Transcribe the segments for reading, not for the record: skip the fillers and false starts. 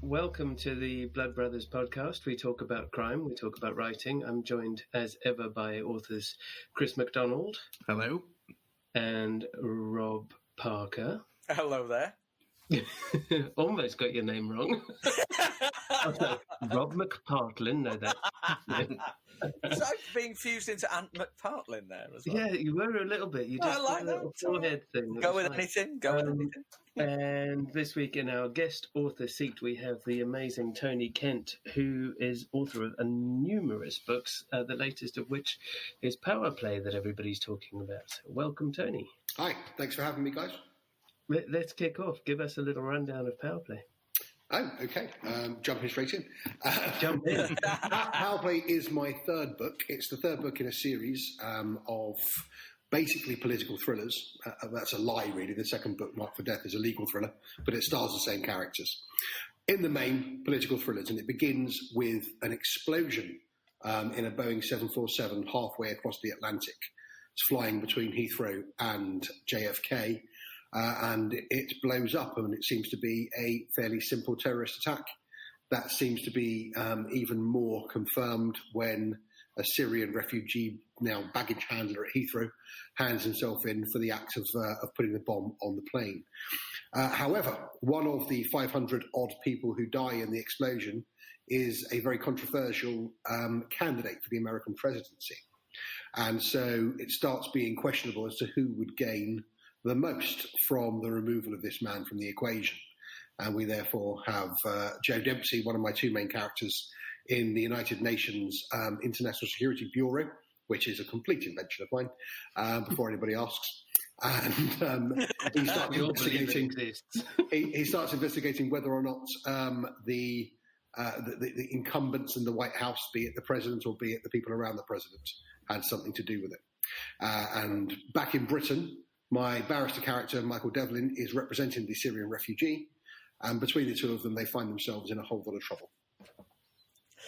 welcome to the Blood Brothers podcast. We talk about crime, we talk about writing. I'm joined as ever by authors Chris McDonald. Hello. And Rob Parker. Hello there. Almost got your name wrong. Rob McPartlin, no, that. It's like being fused into Ant McPartlin there as well. Yeah, you were a little bit. You just I like did a little that. forehead thing. Go with anything. And this week in our guest author seat, we have the amazing Tony Kent, who is author of numerous books, the latest of which is Power Play that everybody's talking about. So welcome, Tony. Hi, thanks for having me, guys. Let's kick off. Give us a little rundown of Power Play. Oh, okay. Jumping straight in. Jump in. Power Play is my third book. It's the third book in a series of basically political thrillers. That's a lie, really. The second book, Marked for Death, is a legal thriller, but it stars the same characters. In the main, political thrillers, and it begins with an explosion in a Boeing 747 halfway across the Atlantic. It's flying between Heathrow and JFK. And it blows up, and it seems to be a fairly simple terrorist attack. That seems to be even more confirmed when a Syrian refugee, now baggage handler at Heathrow, hands himself in for the act of putting the bomb on the plane. However, one of the 500-odd people who die in the explosion is a very controversial candidate for the American presidency. And so it starts being questionable as to who would gain the most from the removal of this man from the equation. And we therefore have Joe Dempsey, one of my two main characters in the United Nations International Security Bureau, which is a complete invention of mine, before anybody asks. And he starts investigating. He starts investigating whether or not the incumbents in the White House, be it the president or be it the people around the president, had something to do with it. And back in Britain, my barrister character, Michael Devlin, is representing the Syrian refugee, and between the two of them, they find themselves in a whole lot of trouble.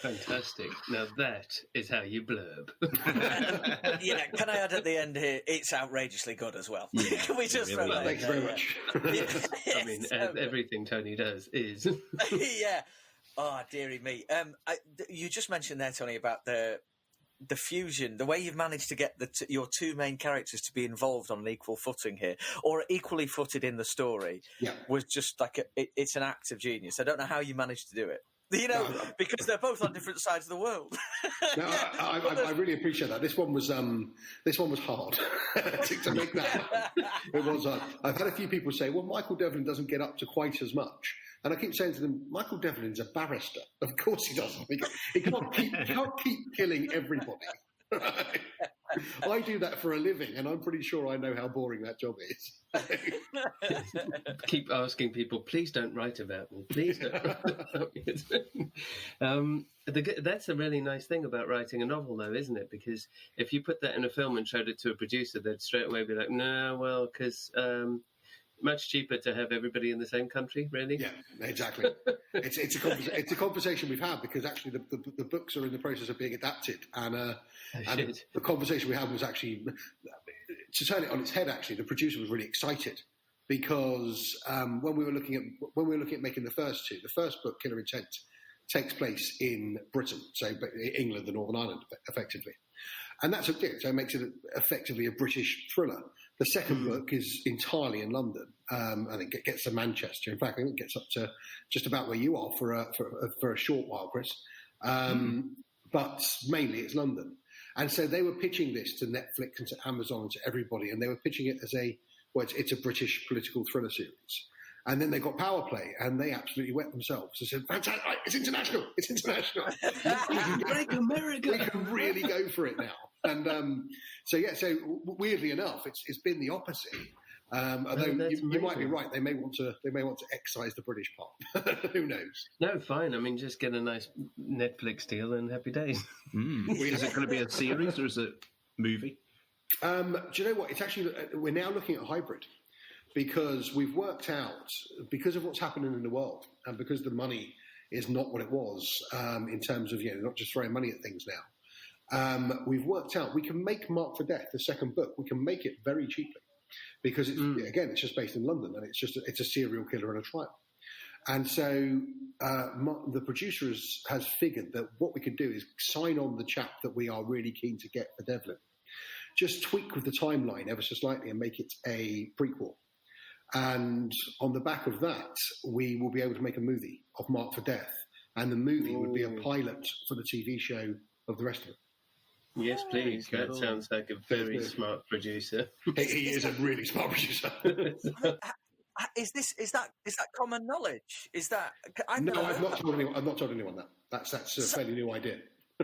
Fantastic. Now that is how you blurb. Yeah, can I add at the end here, it's outrageously good as well. Yeah, Can we just throw that in? Thanks very much. I mean, everything Tony does is. Yeah. Oh, dearie me. You just mentioned there, Tony, about the fusion, the way you've managed to get your two main characters to be involved on an equal footing here, or equally footed in the story, was just like it's an act of genius. I don't know how you managed to do it. Because they're both on different sides of the world. No, I really appreciate that. This one was hard to make that happen. It was hard. I've had a few people say, well, Michael Devlin doesn't get up to quite as much. And I keep saying to them, Michael Devlin's a barrister. Of course he doesn't. He can't keep killing everybody. I do that for a living, and I'm pretty sure I know how boring that job is. Keep asking people, please don't write about me. Please don't write about me. That's a really nice thing about writing a novel, though, isn't it? Because if you put that in a film and showed it to a producer, they'd straight away be like, no, well, because much cheaper to have everybody in the same country, really. Yeah, exactly. It's a conversation we've had, because actually the books are in the process of being adapted, and the conversation we had was actually, to turn it on its head, actually, the producer was really excited, because when we were looking at making the first book, Killer Intent, takes place in Britain, so England and Northern Ireland, effectively. And that's okay, so it makes it effectively a British thriller. The second book is entirely in London. I think it gets to Manchester. In fact, I think it gets up to just about where you are for a short while, Chris. But mainly it's London. And so they were pitching this to Netflix and to Amazon and to everybody, and they were pitching it as it's a British political thriller series. And then they got Power Play, and they absolutely wet themselves. They said, fantastic, it's international. Break America. We can really go for it now. And so weirdly enough, it's been the opposite. Although you might be right, they may want to excise the British part. Who knows? No, fine. I mean, just get a nice Netflix deal and happy days. Is it going to be a series or is it a movie? Do you know what? It's actually, we're now looking at a hybrid. Because we've worked out, because of what's happening in the world, and because the money is not what it was in terms of, not just throwing money at things now, we've worked out we can make Marked for Death, the second book, we can make it very cheaply. Because, it's just based in London, and it's a serial killer and a trial. And so the producer has figured that what we could do is sign on the chap that we are really keen to get for Devlin. Just tweak with the timeline ever so slightly and make it a prequel. And on the back of that, we will be able to make a movie of Marked for Death. And the movie would be a pilot for the TV show of the rest of it. Yes, please. That sounds like a very smart producer. He is a really smart producer. Is that common knowledge? Is that I've not told anyone that. That's a fairly new idea.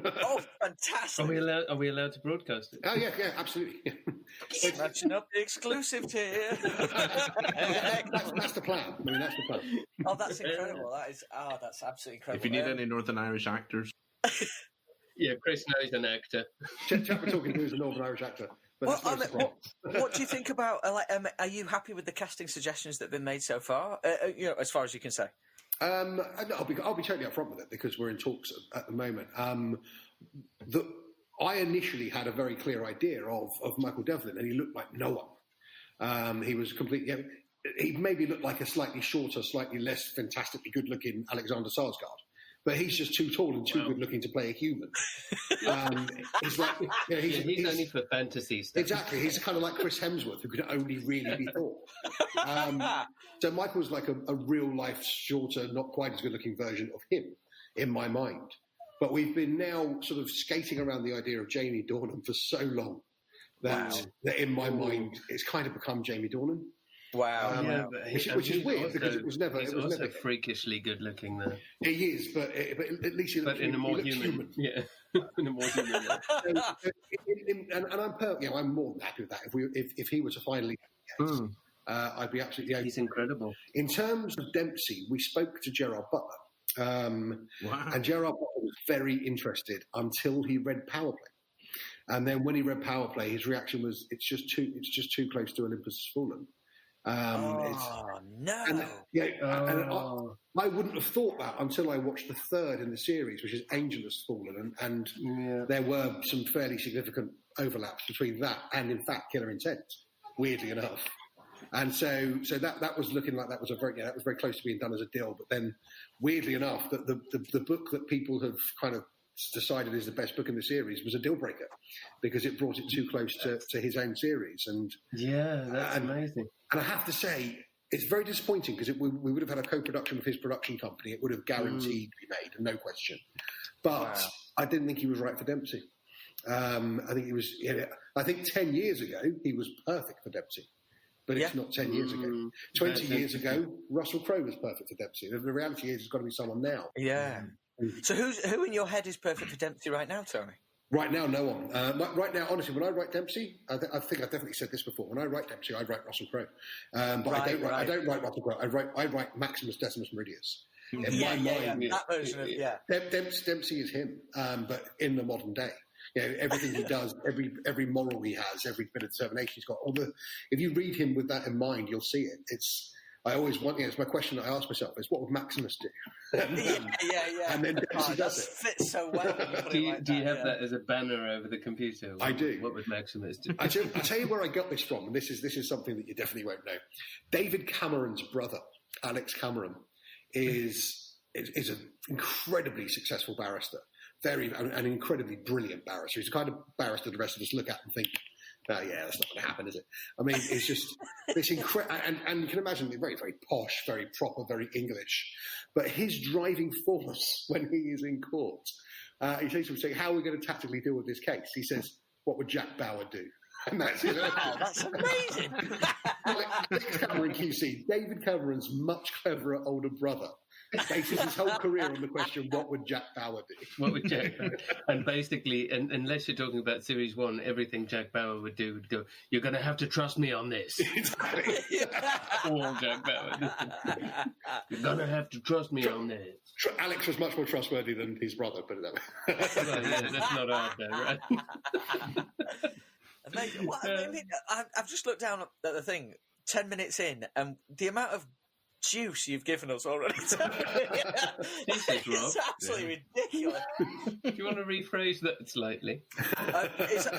Oh, fantastic! Are we allowed to broadcast it? Oh yeah, absolutely. Snatching up the exclusive here. That's the plan. I mean, that's the plan. Oh, that's incredible. That's absolutely incredible. If you need any Northern Irish actors. Yeah, Chris knows an actor. Chap we're talking to is a Northern Irish actor. But what do you think about? Are you happy with the casting suggestions that have been made so far? As far as you can say. I'll be totally upfront with it because we're in talks at the moment. I initially had a very clear idea of Michael Devlin, and he looked like no one. He was completely. He maybe looked like a slightly shorter, slightly less fantastically good-looking Alexander Skarsgård. But he's just too tall and too good-looking to play a human. He's like, he's only for fantasy stuff. Exactly. He's kind of like Chris Hemsworth, who could only really be Thor. So Michael's like a real-life, shorter, not quite as good-looking version of him, in my mind. But we've been now sort of skating around the idea of Jamie Dornan for so long that in my mind, it's kind of become Jamie Dornan. Wow, which is weird because it was never. He's also freakishly good looking, though. He is, but at least he looks, in a more human. Yeah, in a more human way. I'm more than happy with that. If he were to finally, I'd be absolutely. He's incredible. In terms of Dempsey, we spoke to Gerard Butler, and Gerard Butler was very interested until he read Power Play, and then when he read Power Play, his reaction was, "It's just too close to Olympus Has Fallen." No! And I wouldn't have thought that until I watched the third in the series, which is Angel Has Fallen, and there were some fairly significant overlaps between that and, in fact, Killer Intent. Weirdly enough, and so that was looking like that was very close to being done as a deal. But then, weirdly enough, the book that people have kind of decided is the best book in the series was a deal breaker because it brought it too close to his own series. And that's amazing. And I have to say, it's very disappointing because we would have had a co-production with his production company. It would have guaranteed to be made, no question. But I didn't think he was right for Dempsey. I think he was. I think 10 years ago he was perfect for Dempsey, but it's not 10 years ago. 20 years ago, Russell Crowe was perfect for Dempsey. The reality is, it's got to be someone now. Yeah. So who in your head is perfect for Dempsey right now, Tony? Right now, no one. Right now, honestly, when I write Dempsey, I think I've definitely said this before. When I write Dempsey, I write Russell Crowe, but I don't write Russell Crowe. I write Maximus Decimus Meridius. In my mind, that version of Dempsey is him, but in the modern day. Everything he does, every moral he has, every bit of determination he's got. If you read him with that in mind, you'll see it. I always want. It's my question that I ask myself: is what would Maximus do? And then Dempsey does it. Fits so well. Do you have that as a banner over the computer? I do. What would Maximus do? I'll tell you where I got this from, and this is something that you definitely won't know. David Cameron's brother, Alex Cameron, is an incredibly successful barrister, an incredibly brilliant barrister. He's the kind of barrister the rest of us look at and think, oh, yeah, that's not going to happen, is it? I mean, it's just this incredible, and you can imagine very, very posh, very proper, very English. But his driving force when he is in court, he says to him, how are we going to tactically deal with this case? He says, what would Jack Bauer do? And that's it. Wow, that's amazing. Alex Cameron QC, David Cameron's much cleverer older brother, bases his whole career on the question, what would Jack Bauer do? What would Jack Bauer? And basically, unless you're talking about Series 1, everything Jack Bauer would do would go, you're going to have to trust me on this. Exactly. All Jack Bauer. You're going to have to trust me on this. Alex was much more trustworthy than his brother, put it that way. Well, yeah, that's not hard though, right? I've just looked down at the thing, 10 minutes in, and the amount of juice you've given us already. It's absolutely ridiculous. Do you want to rephrase that slightly?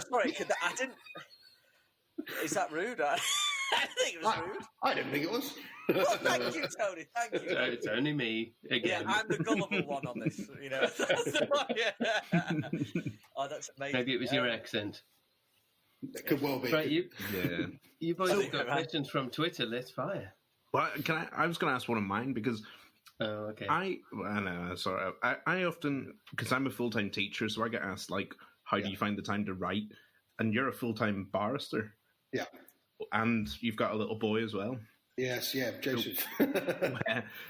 Sorry, I didn't. Is that rude? I think it was rude. I didn't think it was. Well, thank you, Tony. Thank you. It's only me again. Yeah, I'm the gullible one on this. Oh, that's amazing. Maybe it was your accent. It could well be. Right, Yeah. you boys have got questions from Twitter. Let's fire. Well, I was going to ask one of mine because Oh, okay. I often, because I'm a full-time teacher, so I get asked, like, how do you find the time to write? And you're a full-time barrister. Yeah. And you've got a little boy as well. Yes, yeah, Joseph.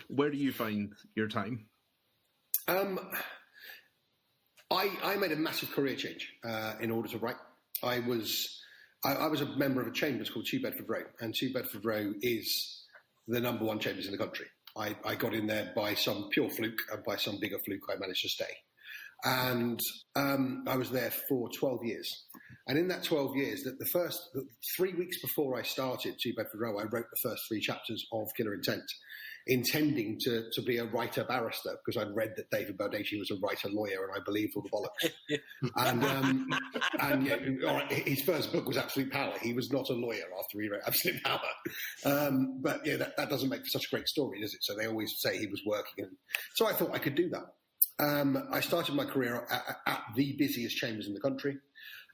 Where do you find your time? I made a massive career change in order to write. I was a member of a chambers called Two Bedford Row, and Two Bedford Row is the number one chambers in the country. I got in there by some pure fluke, and by some bigger fluke I managed to stay. And I was there for 12 years. And in that 12 years, the 3 weeks before I started Two Bedford Row, I wrote the first 3 chapters of Killer Intent, intending to be a writer barrister, because I'd read that David Baldacci was a writer lawyer, and I believed all the bollocks. and his first book was Absolute Power. He was not a lawyer after he wrote Absolute Power. But yeah, that doesn't make for such a great story, does it? So they always say he was working. And so I thought I could do that. I started my career at the busiest chambers in the country,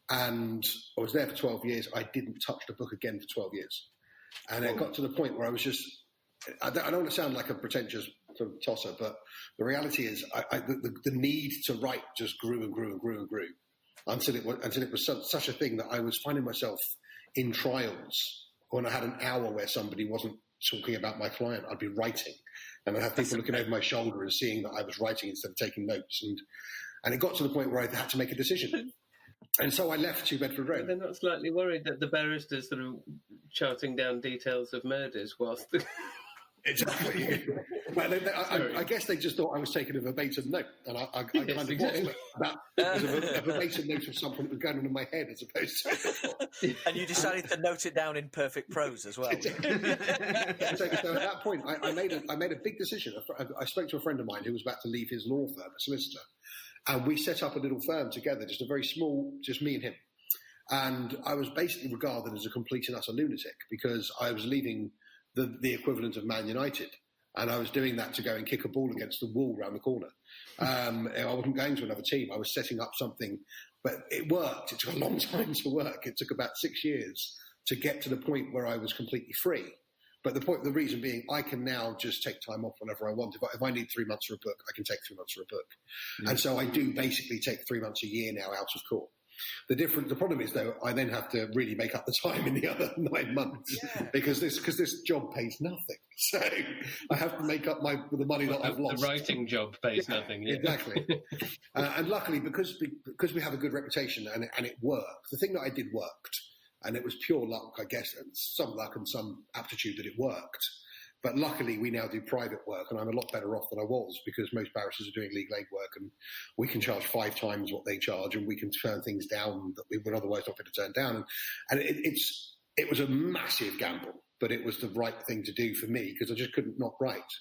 and I was there for 12 years. I didn't touch the book again for 12 years. And it got to the point where I was just, I don't want to sound like a pretentious sort of tosser, but the reality is the need to write just grew and grew and grew and grew until it was such a thing that I was finding myself in trials when I had an hour where somebody wasn't talking about my client. I'd be writing. And I'd have people looking over my shoulder and seeing that I was writing instead of taking notes. And it got to the point where I had to make a decision. And so I left Two Bedford Row. They're not slightly worried that the barristers that are charting down details of murders whilst... Exactly. Well, I guess they just thought I was taking a verbatim note, and I kind of exactly. that was a verbatim note of something that was going on in my head, as opposed to. And you decided to note it down in perfect prose as well. So at that point, I made a big decision. I spoke to a friend of mine who was about to leave his law firm, a solicitor, and we set up a little firm together, just a very small, just me and him. And I was basically regarded as a complete and utter lunatic because I was leaving the equivalent of Man United. And I was doing that to go and kick a ball against the wall around the corner. I wasn't going to another team. I was setting up something. But it worked. It took a long time to work. It took about 6 years to get to the point where I was completely free. But the reason being, I can now just take time off whenever I want. If I need 3 months for a book, I can take 3 months for a book. Yeah. And so I do basically take 3 months a year now out of court. The problem is, though, I then have to really make up the time in the other 9 months because this job pays nothing. So I have to make up the money that I've lost. The writing job pays nothing. Yeah. Exactly. And luckily, because we have a good reputation and it worked, the thing that I did worked, and it was pure luck, I guess, and some luck and some aptitude that it worked. But luckily, we now do private work, and I'm a lot better off than I was because most barristers are doing legal aid work, and we can charge 5 times what they charge, and we can turn things down that we would otherwise not be able to turn down. And it was a massive gamble, but it was the right thing to do for me because I just couldn't not write.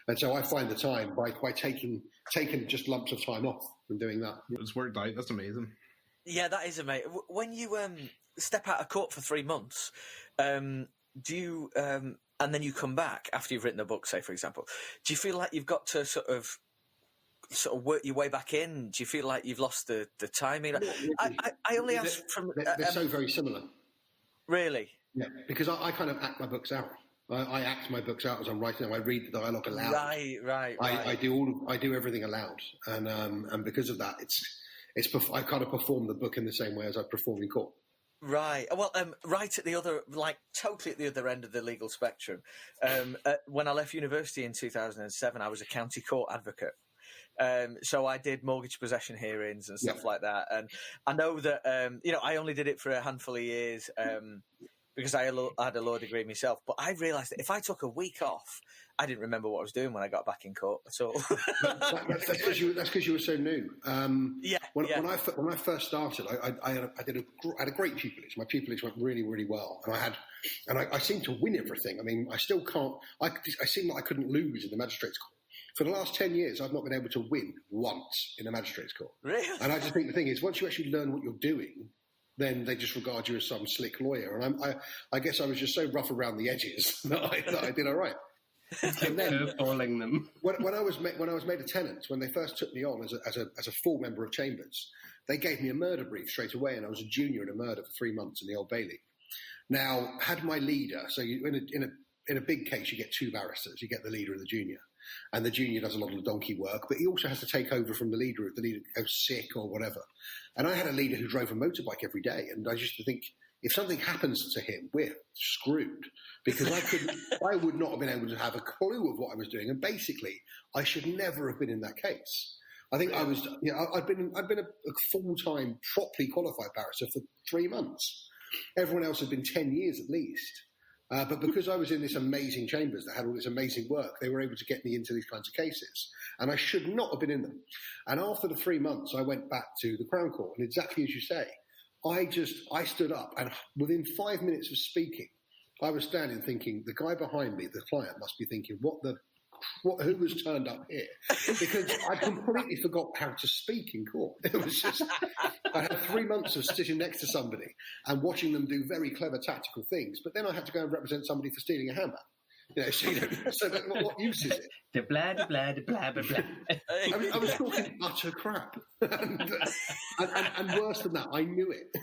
And so I find the time by taking just lumps of time off and doing that. It's worked out. That's amazing. Yeah, that is amazing. When you step out of court for 3 months, do you... and then you come back after you've written a book, say, for example. Do you feel like you've got to sort of work your way back in? Do you feel like you've lost the timing? I only ask from... They're so very similar. Really? Yeah, because I kind of act my books out. I act my books out as I'm writing them. I read the dialogue aloud. Right. I do everything aloud. And because of that, I kind of perform the book in the same way as I perform in court. Right. Well, right at the other, totally at the other end of the legal spectrum. When I left university in 2007, I was a county court advocate. So I did mortgage possession hearings and stuff like that. And I know that, I only did it for a handful of years because I had a law degree myself. But I realised that if I took a week off, I didn't remember what I was doing when I got back in court at all. That's because you were so new. When I first started, I had a great pupillage. My pupillage went really, really well, and I seemed to win everything. I mean, I still can't. I seem like I couldn't lose in the magistrates' court. For the last 10 years, I've not been able to win once in a magistrates' court. Really? And I just think the thing is, once you actually learn what you're doing, then they just regard you as some slick lawyer. And I guess I was just so rough around the edges that I did all right. And then curveballing them. When I was made a tenant, when they first took me on as a full member of Chambers, they gave me a murder brief straight away, and I was a junior in a murder for 3 months in the Old Bailey. Now, had my leader, so in a big case, you get two barristers. You get the leader and the junior. And the junior does a lot of the donkey work, but he also has to take over from the leader if the leader goes sick or whatever. And I had a leader who drove a motorbike every day, and I used to think, if something happens to him, we're screwed, because I would not have been able to have a clue of what I was doing. And basically, I should never have been in that case. I think I'd been a full-time, properly qualified barrister for 3 months. Everyone else had been 10 years at least. But because I was in this amazing Chambers that had all this amazing work, they were able to get me into these kinds of cases. And I should not have been in them. And after the 3 months, I went back to the Crown Court. And exactly as you say, I stood up, and within 5 minutes of speaking, I was standing thinking, the guy behind me, the client, must be thinking, who has turned up here? Because I completely forgot how to speak in court. It was just, I had 3 months of sitting next to somebody and watching them do very clever tactical things, but then I had to go and represent somebody for stealing a handbag. So what use is it? The blah, blah, blah, blah, blah, blah. I was talking utter crap. And worse than that, I knew it.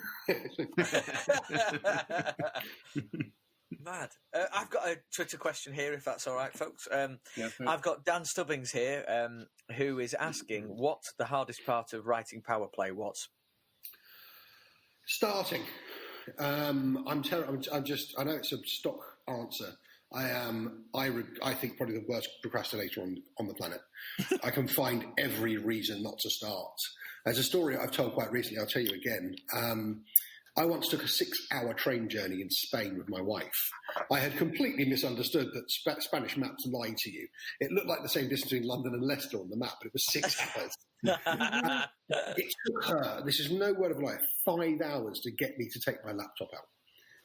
Mad. I've got a Twitter question here, if that's all right, folks. Yeah, I've got Dan Stubbings here, who is asking what the hardest part of writing Power Play was. Starting. I'm terrible. I know it's a stock answer. I think probably the worst procrastinator on the planet. I can find every reason not to start. There's a story I've told quite recently. I'll tell you again. I once took a 6-hour train journey in Spain with my wife. I had completely misunderstood that Spanish maps lie to you. It looked like the same distance between London and Leicester on the map, but it was 6 hours. It took her, this is no word of lie, 5 hours to get me to take my laptop out.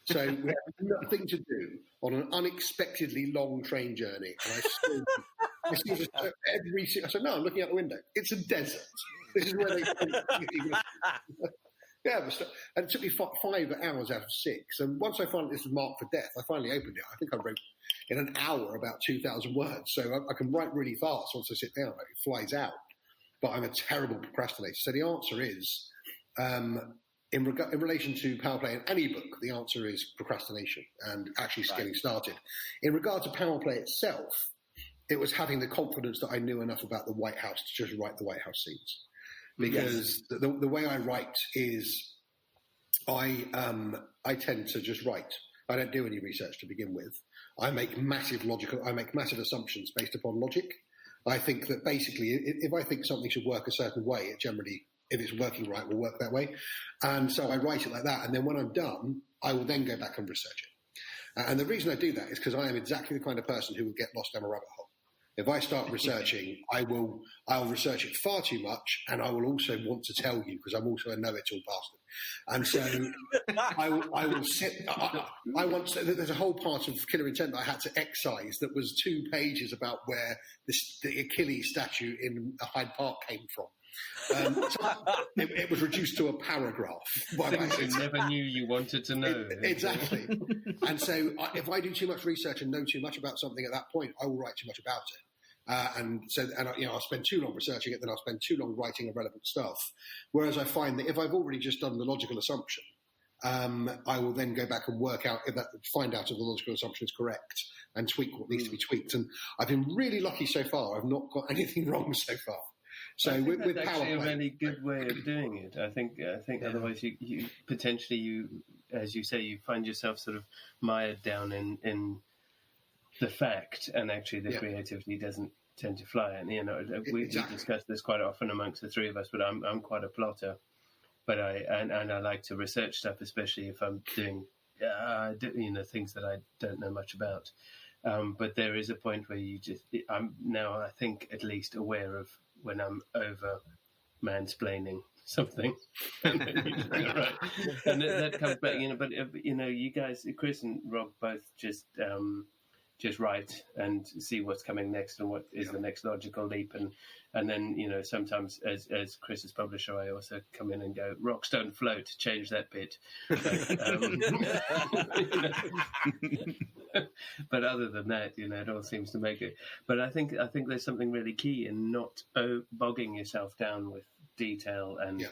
So we had nothing to do on an unexpectedly long train journey. And I said, no, I'm looking out the window. It's a desert. This is where they... Yeah, and it took me 5 hours out of 6. And once I found this was marked for death, I finally opened it. I think I wrote in an hour about 2,000 words. So I can write really fast once I sit down. It flies out. But I'm a terrible procrastinator. So the answer is, in relation to Power Play and any book, the answer is procrastination and actually getting started. In regard to Power Play itself, it was having the confidence that I knew enough about the White House to just write the White House scenes. Because the way I write is I tend to just write. I don't do any research to begin with. I make massive assumptions based upon logic. I think that basically if I think something should work a certain way, it generally, if it's working right, will work that way. And so I write it like that. And then when I'm done, I will then go back and research it. And the reason I do that is because I am exactly the kind of person who will get lost down a rabbit hole. If I start researching, I'll research it far too much, and I will also want to tell you because I'm also a know-it-all bastard. And so I will sit. I once there's a whole part of Killer Intent that I had to excise that was 2 pages about where the Achilles statue in Hyde Park came from. So it was reduced to a paragraph. Things you never knew you wanted to know. Exactly. And so if I do too much research and know too much about something at that point, I will write too much about it. I'll spend too long researching it, then I'll spend too long writing irrelevant stuff. Whereas I find that if I've already just done the logical assumption, I will then go back and find out if the logical assumption is correct and tweak what needs to be tweaked. And I've been really lucky so far. I've not got anything wrong so far. So I think with that's Power actually Play, a really good way of doing it. I think otherwise you potentially, as you say, you find yourself sort of mired down in the fact, and actually the creativity doesn't tend to fly. And we discuss this quite often amongst the three of us. But I'm quite a plotter, but I like to research stuff, especially if I'm doing things that I don't know much about. But there is a point where I'm now, I think, at least aware of when I'm over mansplaining something. Right. And that comes back, but you guys, Chris and Rob, both just just write and see what's coming next and what is the next logical leap. And then, sometimes as Chris's publisher, I also come in and go, rocks don't float, change that bit. But other than that, it all seems to make it. But I think there's something really key in not bogging yourself down with detail and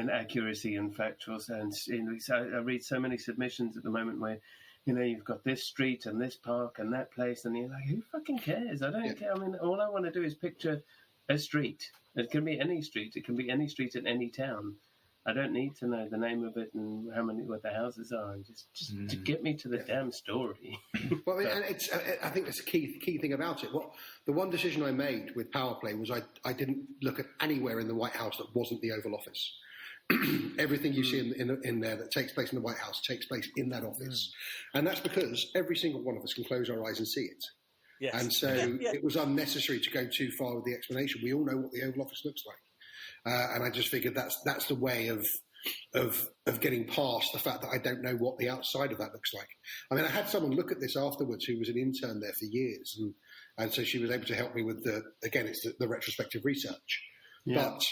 accuracy and factual sense. So I read so many submissions at the moment where, you've got this street and this park and that place, and you're like, who fucking cares? I don't care. I mean, all I want to do is picture a street. It can be any street. It can be any street in any town. I don't need to know the name of it and what the houses are. Just to get me to the damn story. Well, and I think that's a key thing about it. The one decision I made with Power Play was I didn't look at anywhere in the White House that wasn't the Oval Office. Everything you see in there that takes place in the White House takes place in that office. And that's because every single one of us can close our eyes and see it. Yes. And so it was unnecessary to go too far with the explanation. We all know what the Oval Office looks like. And I just figured that's the way of getting past the fact that I don't know what the outside of that looks like. I mean, I had someone look at this afterwards who was an intern there for years. And so she was able to help me with it's the retrospective research. Yeah. But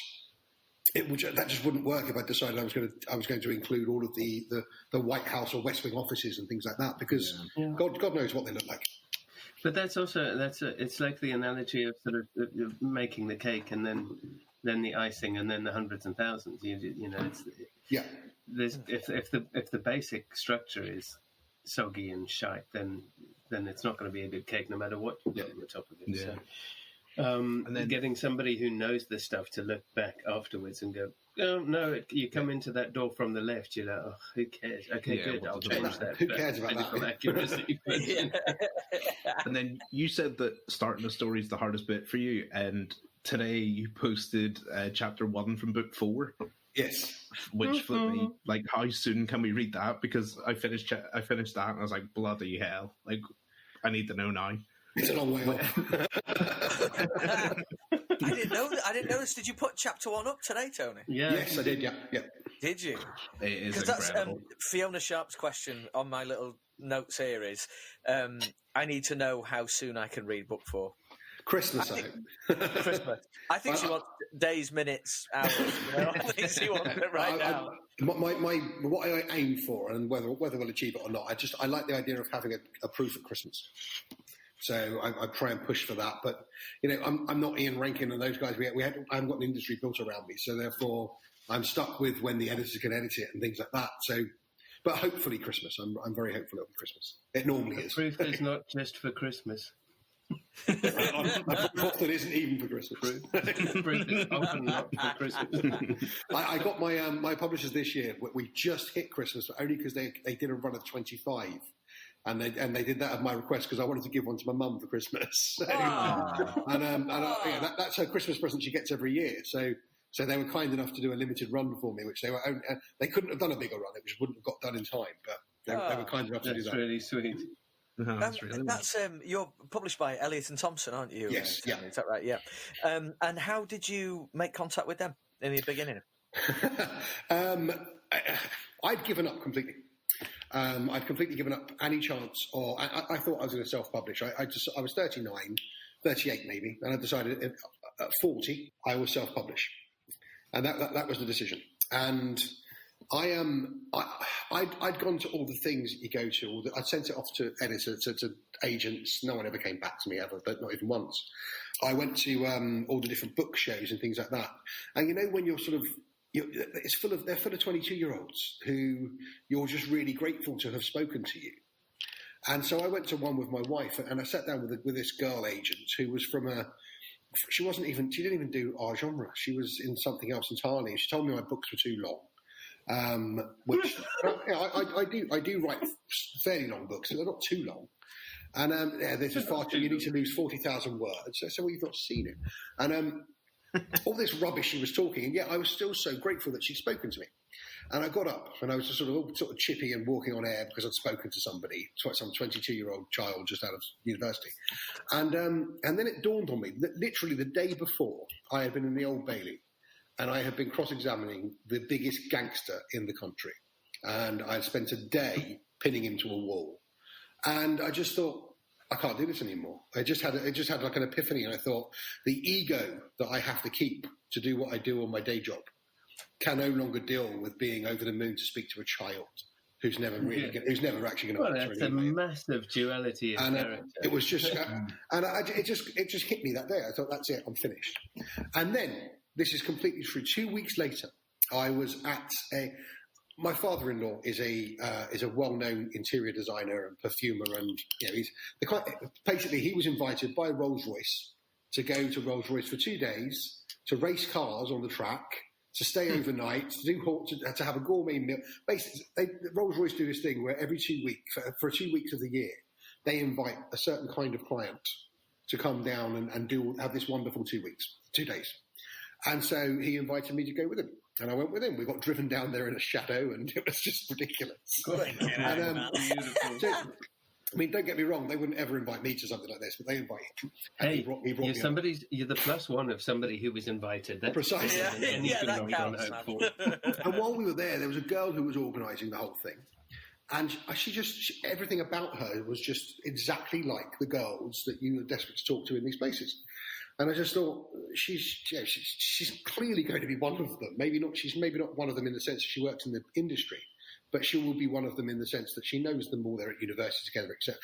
that just wouldn't work if I decided I was going to include all of the White House or West Wing offices and things like that, because God knows what they look like. But it's like the analogy of sort of making the cake and then the icing and then the hundreds and thousands. If the basic structure is soggy and shite, then it's not going to be a good cake no matter what you put on the top of it. Yeah. So, and then getting somebody who knows this stuff to look back afterwards and go, oh, no, you come into that door from the left, you're like, oh, who cares? Okay, good, I'll change that. Who cares about that? Accuracy. And then you said that starting a story is the hardest bit for you, and today you posted chapter 1 from book 4. Yes. Which flipped me, like, how soon can we read that? Because I finished that and I was like, bloody hell, like, I need to know now. It's a long way off. I didn't know this. Did you put chapter 1 up today, Tony? Yeah. Yes, I did. Yeah. Did you? It is That's incredible. Fiona Sharp's question on my little notes here is, I need to know how soon I can read book 4. Christmas. Christmas. I think she wants days, minutes, hours. I think she wants it right now. What I aim for, and whether we'll achieve it or not, I like the idea of having a proof at Christmas. So I try and push for that, but I'm not Ian Rankin and those guys. I haven't got an industry built around me, so therefore I'm stuck with when the editors can edit it and things like that. So, but hopefully Christmas. I'm very hopeful it'll be Christmas. It normally is. Proof is not just for Christmas. That isn't even for Christmas. Proof is often not for Christmas. I got my publishers this year. We just hit Christmas, but only because they did a run of 25. And they did that at my request because I wanted to give one to my mum for Christmas. So, that's her Christmas present she gets every year. So they were kind enough to do a limited run for me, which they couldn't have done a bigger run. It just wouldn't have got done in time. But they were kind enough to do that. That's really sweet. You're published by Elliott and Thompson, aren't you? Yes. Yeah. Is that right? Yeah. And how did you make contact with them in the beginning? I'd given up completely. I'd completely given up any chance, or I thought I was going to self-publish. I was 39, 38 maybe, and I decided at 40 I will self-publish, and that was the decision. And I'd gone to all the things that you go to. I'd sent it off to editors, to agents. No one ever came back to me ever, but not even once. I went to all the different book shows and things like that. And when you're sort of they're full of 22-year-olds who you're just really grateful to have spoken to you. And so I went to one with my wife, and I sat down with this girl agent who was she didn't even do our genre. She was in something else entirely. She told me my books were too long, which I do write fairly long books, so they're not too long. And this is far too. You need to lose 40,000 words. So well, you've not seen it. And all this rubbish she was talking, and yet I was still so grateful that she'd spoken to me. And I got up, and I was just sort of chippy and walking on air because I'd spoken to somebody, some 22-year-old child just out of university. And then it dawned on me that literally the day before, I had been in the Old Bailey, and I had been cross-examining the biggest gangster in the country. And I had spent a day pinning him to a wall. And I just thought, I can't do this anymore. I just had like an epiphany, and I thought the ego that I have to keep to do what I do on my day job can no longer deal with being over the moon to speak to a child who's never who's never actually going to. Well, that's a massive duality of character. It was just, it just hit me that day. I thought, that's it, I'm finished. And then this is completely true. 2 weeks later, I was at my father-in-law is a well-known interior designer and perfumer, and he's basically he was invited by Rolls-Royce to go to Rolls-Royce for 2 days to race cars on the track, to stay overnight, to have a gourmet meal. Basically, Rolls-Royce do this thing where every 2 weeks, for 2 weeks of the year, they invite a certain kind of client to come down and have this wonderful 2 days. And so he invited me to go with him. And I went with him. We got driven down there in a shadow, and it was just ridiculous. Beautiful. I mean, don't get me wrong; they wouldn't ever invite me to something like this, but they invite him. Hey, you're the plus one of somebody who was invited. That's precisely. That counts. And while we were there was a girl who was organising the whole thing, and she everything about her was just exactly like the girls that you are desperate to talk to in these places. And I just thought she's clearly going to be one of them. She's maybe not one of them in the sense that she works in the industry, but she will be one of them in the sense that she knows them all. They're at university together, etc.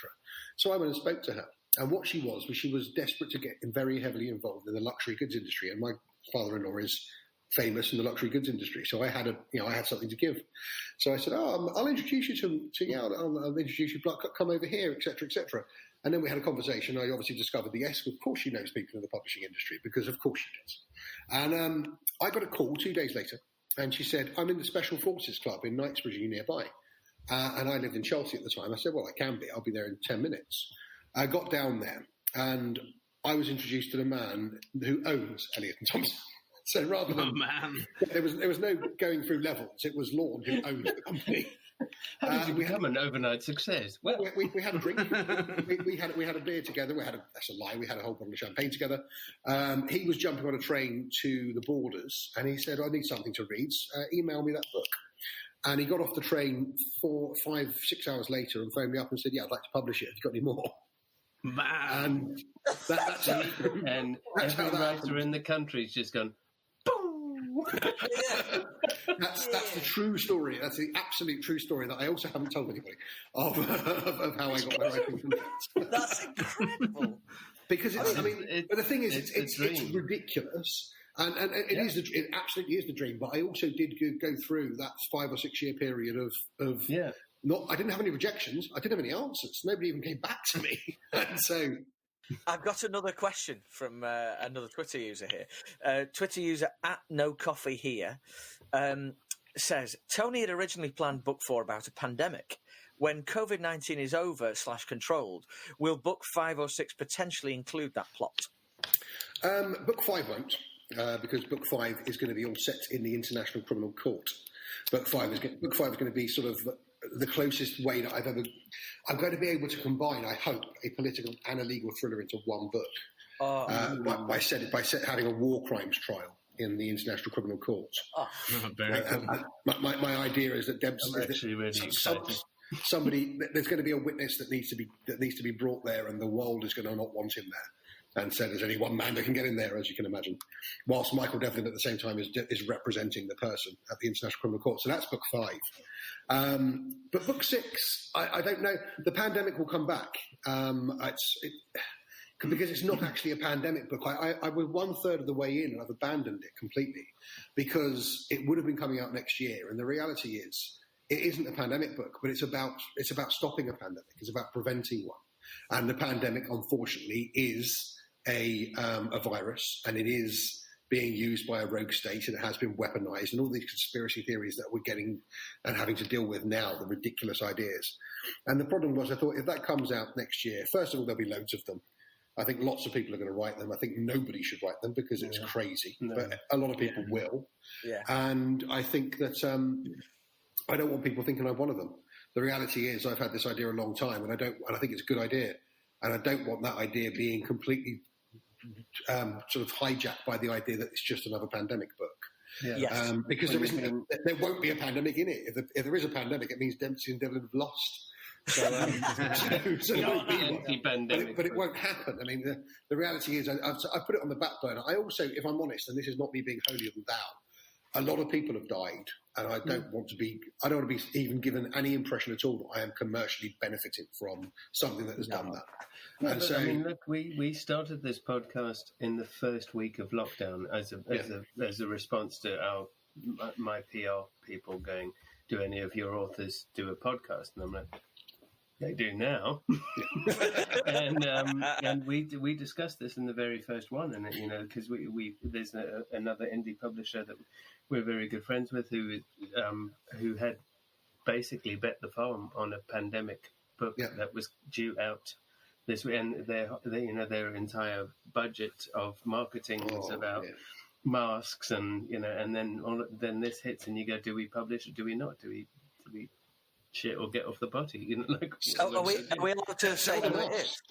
So I went and spoke to her, and what she was desperate to get very heavily involved in the luxury goods industry. And my father-in-law is famous in the luxury goods industry, so I had something to give. So I said, I'll introduce you to I'll introduce you, come over here, etc., etc. And then we had a conversation. I obviously discovered of course she knows people in the publishing industry, because of course she does. And I got a call 2 days later, and she said, I'm in the Special Forces Club in Knightsbridge nearby. And I lived in Chelsea at the time. I said, well, I can be. I'll be there in 10 minutes. I got down there, and I was introduced to the man who owns Elliott & Thompson. So rather than there was no going through levels. It was Lorne who owned the company. How did you become an overnight success? Well, we had a drink. we had a beer together. That's a lie. We had a whole bottle of champagne together. He was jumping on a train to the Borders, and he said, "I need something to read. Email me that book." And he got off the train 4, 5, 6 hours later and phoned me up and said, "Yeah, I'd like to publish it. Have you got any more?" Man, and that's every writer in the country's just gone. That's the true story. That's the absolute true story that I also haven't told anybody of how I got my writing from that. That's incredible. Because but the thing is, it's ridiculous, and it absolutely is the dream. But I also did go through that 5 or 6 year period of I didn't have any rejections. I didn't have any answers. Nobody even came back to me, and so. I've got another question from another Twitter user here. Twitter user @NoCoffeeHere says, Tony had originally planned book 4 about a pandemic. When COVID-19 is over / controlled, will book 5 or 6 potentially include that plot? Book 5 won't, because book 5 is going to be all set in the International Criminal Court. Book 5 is going to be sort of the closest way that I'm going to be able to combine, I hope, a political and a legal thriller into one book by having a war crimes trial in the International Criminal Court. My idea is that somebody there's going to be a witness that needs to be brought there, and the world is going to not want him there. And so there's only one man that can get in there, as you can imagine. Whilst Michael Devlin at the same time is representing the person at the International Criminal Court. So that's book 5. But book 6, I don't know. The pandemic will come back. Because it's not actually a pandemic book. I was 1/3 of the way in, and I've abandoned it completely because it would have been coming out next year. And the reality is, it isn't a pandemic book, but it's about stopping a pandemic. It's about preventing one. And the pandemic, unfortunately, is a virus, and it is being used by a rogue state, and it has been weaponized, and all these conspiracy theories that we're getting and having to deal with now, the ridiculous ideas. And the problem was, I thought, if that comes out next year, first of all, there'll be loads of them. I think lots of people are going to write them. I think nobody should write them because it's crazy, but a lot of people will. Yeah. And I think that I don't want people thinking I'm one of them. The reality is, I've had this idea a long time, and I think it's a good idea, and I don't want that idea being completely sort of hijacked by the idea that it's just another pandemic book. Yeah. Because there won't be a pandemic in it. If there is a pandemic, it means Dempsey and Devlin have lost. So anti-pandemic. But it won't happen. I mean, the reality is, I put it on the back burner. I also, if I'm honest, and this is not me being holier than thou, a lot of people have died, and I don't want to be even given any impression at all that I am commercially benefiting from something that has done that. No, and so, I mean, look, we started this podcast in the first week of lockdown as a response to my PR people going, "Do any of your authors do a podcast?" And I'm like, "They do now." and we discussed this in the very first one, and because there's another indie publisher that we're very good friends with who had basically bet the farm on a pandemic book that was due out this week, and their entire budget of marketing was about masks, and and then this hits, and you go, "Do we publish or do we not? Do we shit or get off the potty?" Are we allowed to say who it is?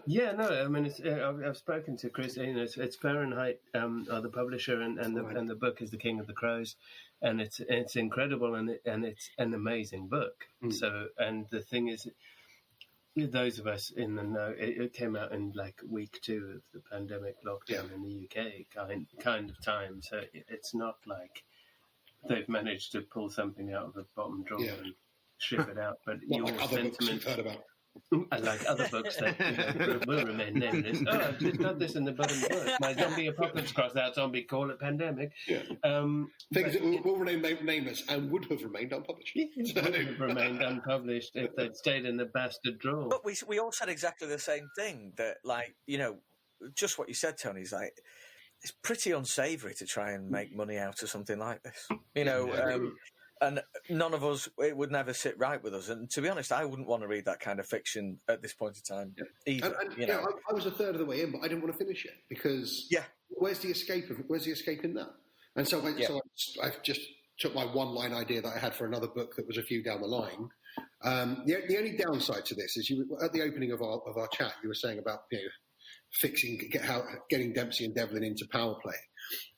Yeah, no. I mean, I've spoken to Chris. It's Fahrenheit, are the publisher, and the book is The King of the Crows, and it's incredible, and it's an amazing book. So, and the thing is, those of us in the know, it came out in like week 2 of the pandemic lockdown in the UK kind of time. So it's not like they've managed to pull something out of the bottom drawer and ship it out. But your sentiment, heard about. Like other books that will remain nameless. Oh, I've just got this in the bottom book. My zombie apocalypse, cross out zombie, call it pandemic. Yeah. Things that will remain nameless and would have remained unpublished. Would have remained unpublished if they'd stayed in the bastard drawer. But we all said exactly the same thing. That, just what you said, Tony, is like, it's pretty unsavoury to try and make money out of something like this. And none of us, it would never sit right with us. And to be honest, I wouldn't want to read that kind of fiction at this point in time either. I was a third of the way in, but I didn't want to finish it because where's the escape in that? And so I just took my one-line idea that I had for another book that was a few down the line. The only downside to this is at the opening of our chat, you were saying about getting Dempsey and Devlin into power play.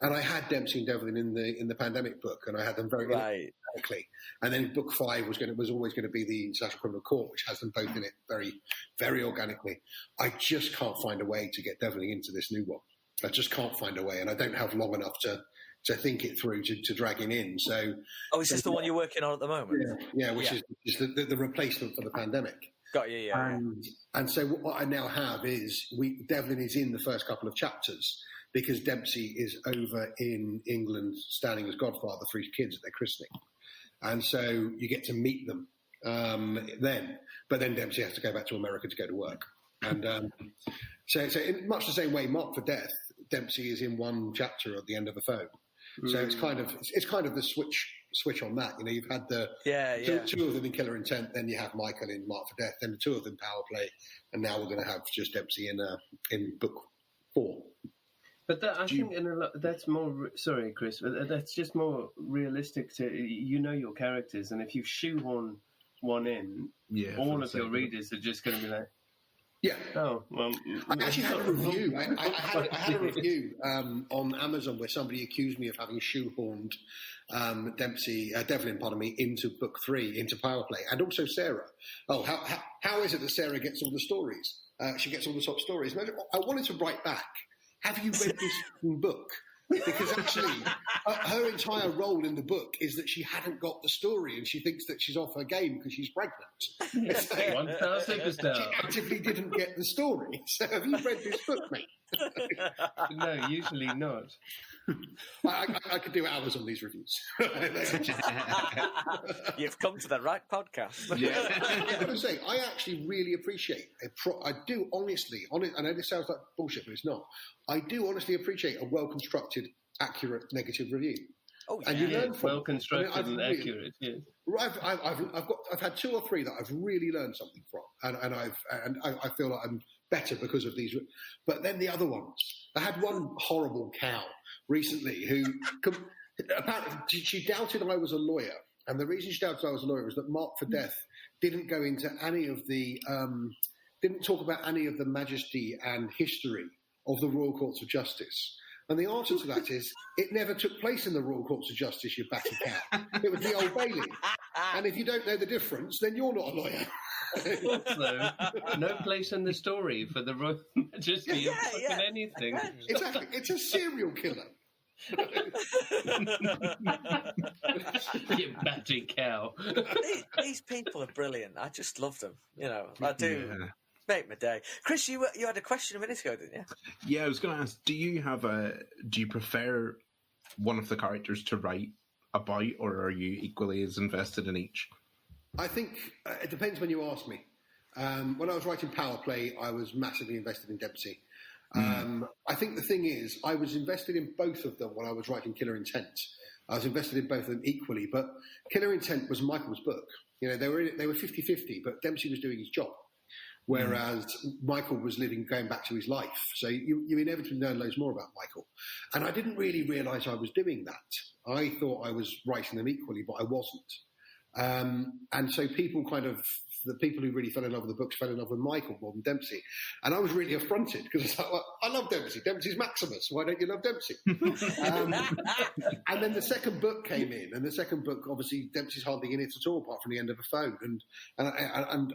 And I had Dempsey and Devlin in the pandemic book, and I had them very organically. And then book 5 was always going to be the International Criminal Court, which has them both in it very, very organically. I just can't find a way to get Devlin into this new one. I just can't find a way, and I don't have long enough to think it through to drag him in. So, is this the one you're working on at the moment? Yeah, which is the replacement for the pandemic. Got you, yeah. And so what I now have is Devlin is in the first couple of chapters because Dempsey is over in England standing as godfather for his kids at their christening. And so you get to meet them then. But then Dempsey has to go back to America to go to work. And so in much the same way, Marked for Death, Dempsey is in one chapter at the end of the phone. So it's kind of the switch on that. You've had the two of them in Killer Intent, then you have Michael in Marked for Death, then the two of them Power Play, and now we're going to have just Dempsey in book 4. But I think that's more. Sorry, Chris, but that's just more realistic to your characters, and if you shoehorn one in, all of your readers are just going to be like. Yeah. Oh well. I actually had a review. I had a review on Amazon where somebody accused me of having shoehorned Devlin, into book 3, into Power Play, and also Sarah. Oh, how is it that Sarah gets all the stories? She gets all the top stories. And I wanted to write back. Have you read this book? Because actually, her entire role in the book is that she hadn't got the story and she thinks that she's off her game because she's pregnant. One-star superstar. She actively didn't get the story. So have you read this book, mate? No, usually not. I could do hours on these reviews. You've come to the right podcast. I'm going to say, I actually really appreciate I do honestly, I know this sounds like bullshit, but it's not. I do honestly appreciate a well-constructed, accurate negative review. Oh, yeah. And you learn from well-constructed and accurate. Yes. I've had 2 or 3 that I've really learned something from, and I feel like I'm better because of these. But then the other ones, I had one horrible cow recently who apparently she doubted I was a lawyer, and the reason she doubted I was a lawyer was that Marked for Death didn't go into any of the didn't talk about any of the majesty and history of the Royal Courts of Justice. And the answer to that is it never took place in the Royal Courts of Justice, you batty cow. It was the Old Bailey. And if you don't know the difference, then you're not a lawyer. Also, no place in the story for the Royal Majesty of fucking anything. Exactly. It's a serial killer. You batty cow. These people are brilliant. I just love them. I do. Yeah. Make my day. Chris, you had a question a minute ago, didn't you? Yeah, I was going to ask, do you prefer one of the characters to write about, or are you equally as invested in each? I think it depends when you ask me. When I was writing Power Play, I was massively invested in Dempsey. I think the thing is, I was invested in both of them when I was writing Killer Intent. I was invested in both of them equally, but Killer Intent was Michael's book. They were 50-50, but Dempsey was doing his job. Whereas Michael was going back to his life. So you inevitably learn loads more about Michael. And I didn't really realise I was doing that. I thought I was writing them equally, but I wasn't. And so the people who really fell in love with the books fell in love with Michael more than Dempsey. And I was really affronted because it's like, well, I love Dempsey. Dempsey's Maximus. Why don't you love Dempsey? And then the second book came in, and the second book, obviously, Dempsey's hardly in it at all, apart from the end of a phone. And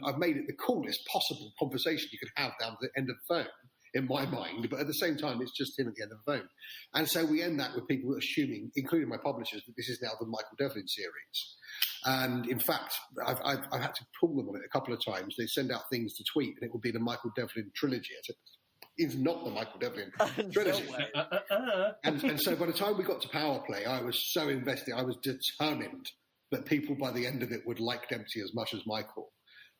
I've made it the coolest possible conversation you could have down at the end of the phone, in my mind. But at the same time, it's just him at the end of the phone. And so we end that with people assuming, including my publishers, that this is now the Michael Devlin series. And in fact, I've had to pull them on it a couple of times. They send out things to tweet, and it will be the Michael Devlin trilogy. I said, it's not the Michael Devlin trilogy. And so by the time we got to Power Play, I was so invested. I was determined that people by the end of it would like Dempsey as much as Michael.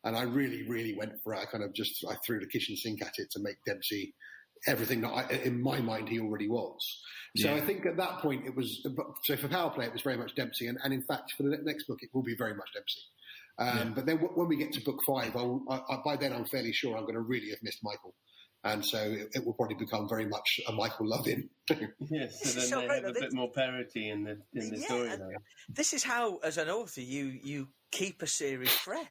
And I really, really went for it. I threw the kitchen sink at it to make Dempsey everything that in my mind he already was. So I think at that point it was. So for Power Play it was very much Dempsey, and in fact for the next book it will be very much Dempsey. But then when we get to book 5, by then I'm fairly sure I'm going to really have missed Michael, and so it will probably become very much a Michael Lovin. Yes, so then they have a bit more parity in the storyline. This is how, as an author, you keep a series fresh.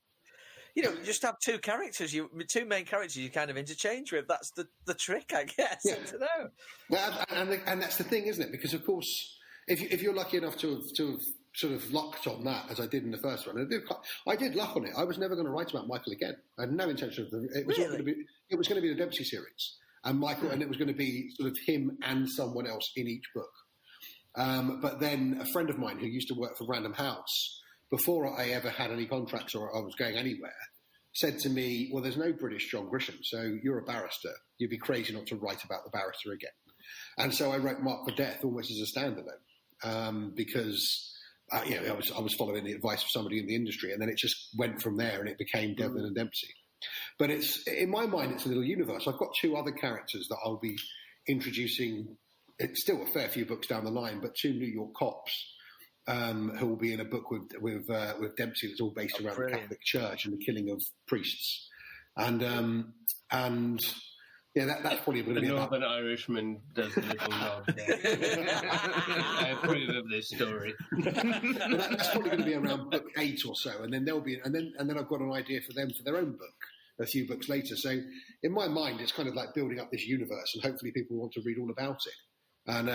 You just have two characters, two main characters you kind of interchange with. That's the trick, I guess. Yeah. To know. Well, and that's the thing, isn't it? Because of course, if you're lucky enough to have sort of lucked on that, as I did in the first one, I did luck on it. I was never going to write about Michael again. I had no intention of it. Was going to be. It was going to be the Dempsey series, and Michael, and it was going to be sort of him and someone else in each book. But then a friend of mine who used to work for Random House, before I ever had any contracts or I was going anywhere, said to me, well, there's no British John Grisham, so you're a barrister. You'd be crazy not to write about the barrister again. And so I wrote Mark for Death almost as a standalone because I was following the advice of somebody in the industry, and then it just went from there and it became Devlin and Dempsey. But it's in my mind, it's a little universe. I've got 2 other characters that I'll be introducing. It's still a fair few books down the line, but 2 New York cops who will be in a book with Dempsey that's all based around the Catholic Church and the killing of priests, and that's probably going to be Northern Irishman does a little nod. I approve of this story. That's probably going to be around book 8 or so, and then there'll be and then I've got an idea for them for their own book a few books later. So in my mind, it's kind of like building up this universe, and hopefully people want to read all about it. And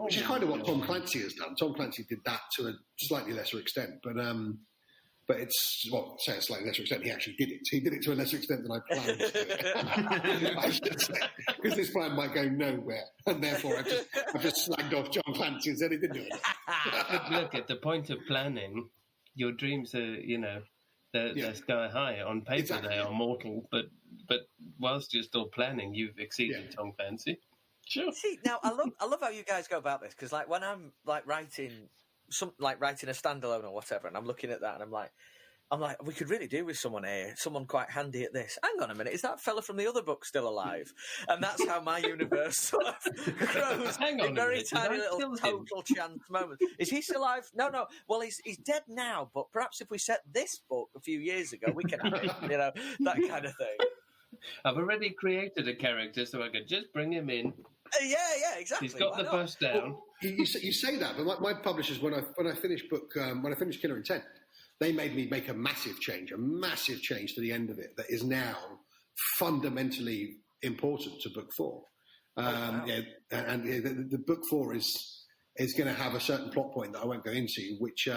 which is kind of what Tom Clancy has done. Tom Clancy did that to a slightly lesser extent, but it's say a slightly lesser extent. He actually did it. He did it to a lesser extent than I planned to do it. I should say, because this plan might go nowhere, and therefore I've just slagged off John Clancy and said he didn't do it. Look, at the point of planning, your dreams are they're sky high. On paper, exactly. They are mortal, but whilst you're still planning, you've exceeded Tom Clancy. Sure. See, now I love how you guys go about this, because when I'm writing writing a standalone or whatever, and I'm looking at that and I'm like, we could really do with someone here, someone quite handy at this. Hang on a minute, is that fella from the other book still alive? And that's how my universe sort of grows in very tiny little total chance moments. Is he still alive? No. Well, he's dead now, but perhaps if we set this book a few years ago, we can have it. That kind of thing. I've already created a character, so I could just bring him in. Yeah, exactly. He's got the bus down. Well, you say that, but my publishers, when I finished Killer Intent, they made me make a massive change to the end of it that is now fundamentally important to book 4. Wow. The book 4 is going to have a certain plot point that I won't go into, which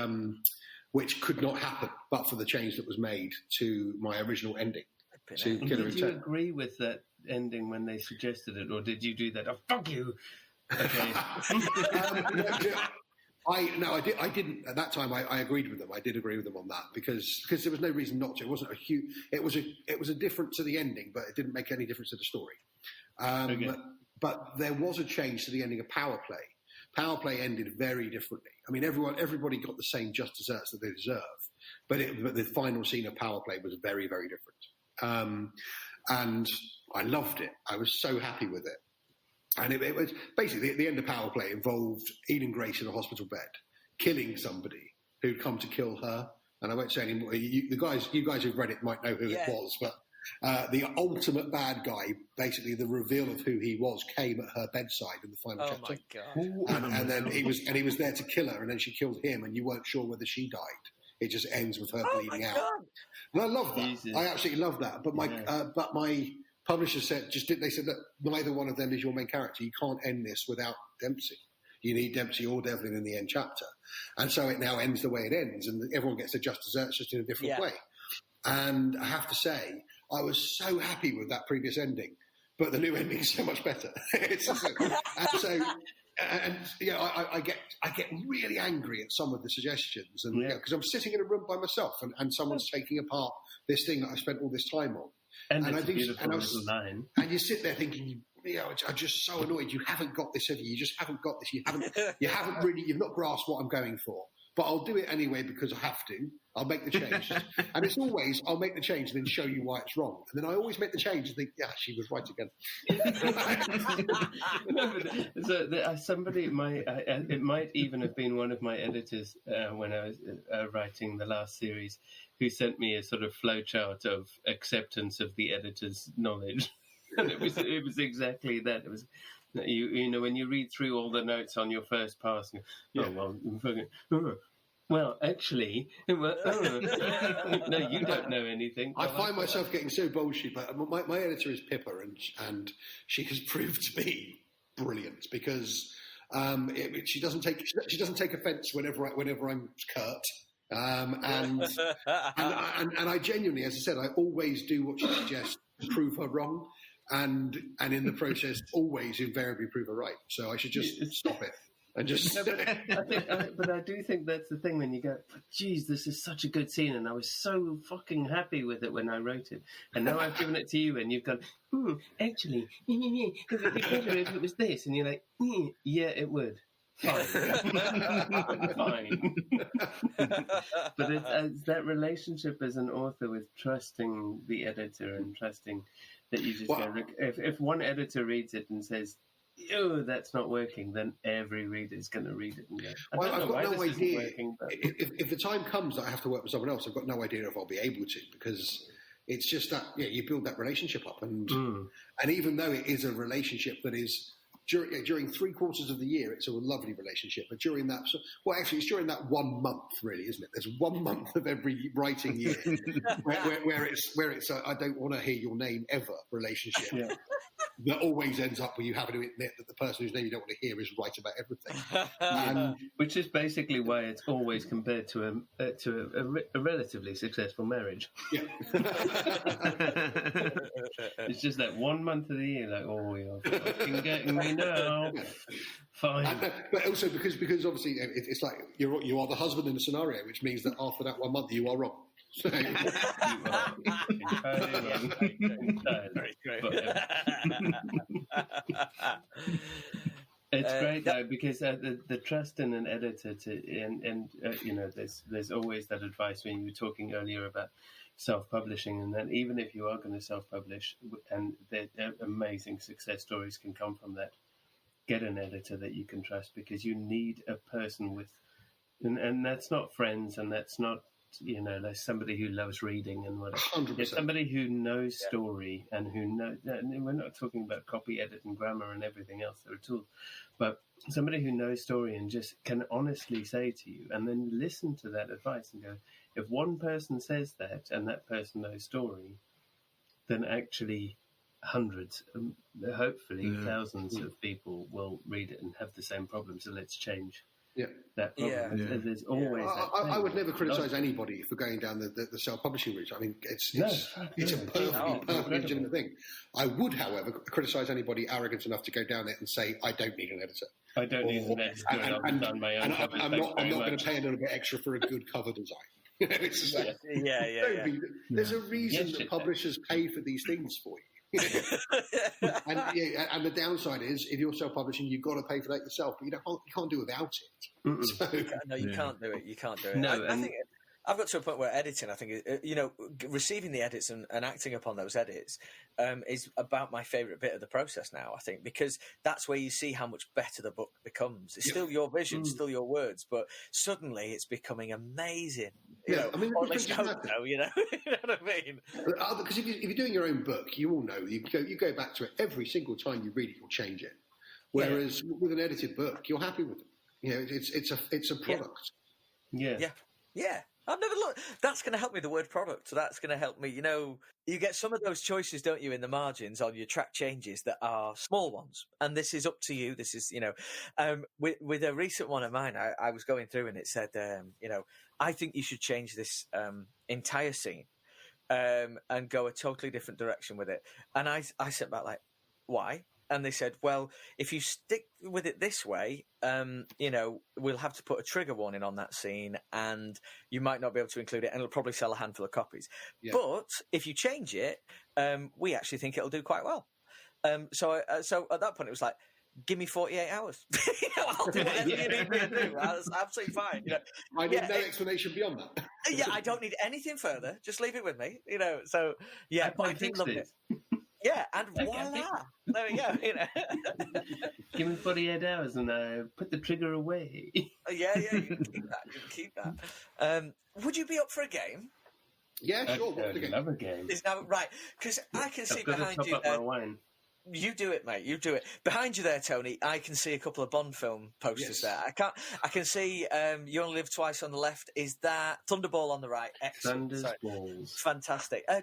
which could not happen but for the change that was made to my original ending. To Killer Did you agree with that ending when they suggested it, or did you do that? Oh, fuck you! Okay. I didn't at that time. I agreed with them. I did agree with them on that because there was no reason not to. It wasn't a huge. It was a difference to the ending, but it didn't make any difference to the story. Okay. But there was a change to the ending of Power Play. Power Play ended very differently. I mean, everybody got the same just desserts that they deserve, but the final scene of Power Play was very, very different. And I loved it. I was so happy with it. And it was basically the end of Power Play involved Eden Grace in a hospital bed, killing somebody who'd come to kill her. And I won't say any more. You guys who've read it might know who it was, but the ultimate bad guy, basically the reveal of who he was, came at her bedside in the final chapter. Oh my God! And then he was there to kill her, and then she killed him, and you weren't sure whether she died. It just ends with her bleeding out. And I love that. Jesus. I absolutely love that. But my publisher said, they said that neither one of them is your main character. You can't end this without Dempsey. You need Dempsey or Devlin in the end chapter. And so it now ends the way it ends, and everyone gets their just desserts, just in a different way. And I have to say, I was so happy with that previous ending, but the new ending is so much better. I get really angry at some of the suggestions, and because I'm sitting in a room by myself, and someone's taking apart this thing that I spent all this time on. And it's a beautiful little line. And you sit there thinking, I'm just so annoyed. You haven't got this, have you? You just haven't got this. You've not grasped what I'm going for. But I'll do it anyway because I have to. I'll make the change. And it's always, I'll make the change and then show you why it's wrong. And then I always make the change and think, she was right again. It might even have been one of my editors when I was writing the last series, who sent me a sort of flowchart of acceptance of the editor's knowledge. And it was exactly that. It was, you know, when you read through all the notes on your first pass, well, actually, no, you don't know anything. I find myself getting so bullshit, but my editor is Pippa, and she has proved to be brilliant because she doesn't take offence whenever I'm curt. And I genuinely, as I said, I always do what she suggests to prove her wrong, and in the process, always invariably prove her right. So I should just stop it and just. But I do think that's the thing when you go, geez, this is such a good scene, and I was so fucking happy with it when I wrote it, and now I've given it to you, and you've gone, actually, it would be better if it was this, and you're like, yeah, it would. Fine. Fine. But it's that relationship as an author with trusting the editor and trusting that you just go, look, if one editor reads it and says, oh, that's not working, then every reader is going to read it and go, I've got no idea. Working, but... if the time comes that I have to work with someone else, I've got no idea if I'll be able to, because it's just that you build that relationship up, and even though it is a relationship that is during 3/4 of the year, it's a lovely relationship. But during that, it's during that 1 month, really, isn't it? There's 1 month of every writing year where it's I don't want to hear your name ever relationship. Yeah. That always ends up where you have to admit that the person whose name you don't want to hear is right about everything. Which is basically why it's always compared to a relatively successful marriage. Yeah. It's just that 1 month of the year, like, oh, you're fucking getting me now. Yeah. Fine. But also because obviously it's like you are the husband in the scenario, which means that after that 1 month you are wrong. So. You are entirely wrong. Entirely. It's great though, because the trust in an editor there's always that advice when you were talking earlier about self-publishing, and that even if you are going to self-publish, and amazing success stories can come from that, get an editor that you can trust, because you need a person with, and that's not friends, and that's not, like somebody who loves reading and whatever. 100%. It's somebody who knows story and who knows. And we're not talking about copy, edit, and grammar and everything else. There are tools, but somebody who knows story and just can honestly say to you, and then listen to that advice and go, if one person says that and that person knows story, then actually hundreds, hopefully thousands of people will read it and have the same problem. So let's change. Yeah. That problem. Yeah. There's always. I would never criticise anybody for going down the self-publishing route. I mean, it's a perfectly legitimate thing. I would, however, criticise anybody arrogant enough to go down it and say, I don't need an editor. I don't need an editor. I'm not going to pay a little bit extra for a good cover design. It's just like, there's a reason that publishers pay for these things for you. And the downside is, if you're self-publishing, you've got to pay for that yourself, but you can't do without it. So, no, you can't do it. You can't do it. No, I think I've got to a point where editing, I think, receiving the edits and acting upon those edits is about my favourite bit of the process now, I think, because that's where you see how much better the book becomes. It's still your vision, still your words, but suddenly it's becoming amazing. You know, I mean, or at least you hope so, you know? You know what I mean? Because if you're doing your own book, you all know, you go back to it every single time you read it, you'll change it. Whereas with an edited book, you're happy with it. You know, it's a product. Yeah. I've never looked. That's going to help me, the word product. So that's going to help me. You know, you get some of those choices, don't you, in the margins on your track changes that are small ones. And this is up to you. This is, with a recent one of mine, I was going through and it said, I think you should change this entire scene and go a totally different direction with it. And I sent back like, why? And they said, well, if you stick with it this way, we'll have to put a trigger warning on that scene and you might not be able to include it and it'll probably sell a handful of copies. Yeah. But if you change it, we actually think it'll do quite well. So at that point, it was like, give me 48 hours. I'll do whatever you need me to do. That's absolutely fine. I need no explanation beyond that. I don't need anything further. Just leave it with me. So, I do love it. Yeah, and voila! There we go. Give me 48 hours and I put the trigger away. Yeah, you can keep that. Would you be up for a game? Yeah, sure. What's the game? Love a game. Right, because I can see behind you. My wine. You do it, mate. You do it. Behind you there, Tony, I can see a couple of Bond film posters there. I can see You Only Live Twice on the left. Is that Thunderball on the right? Excellent. Thunderballs. Fantastic. I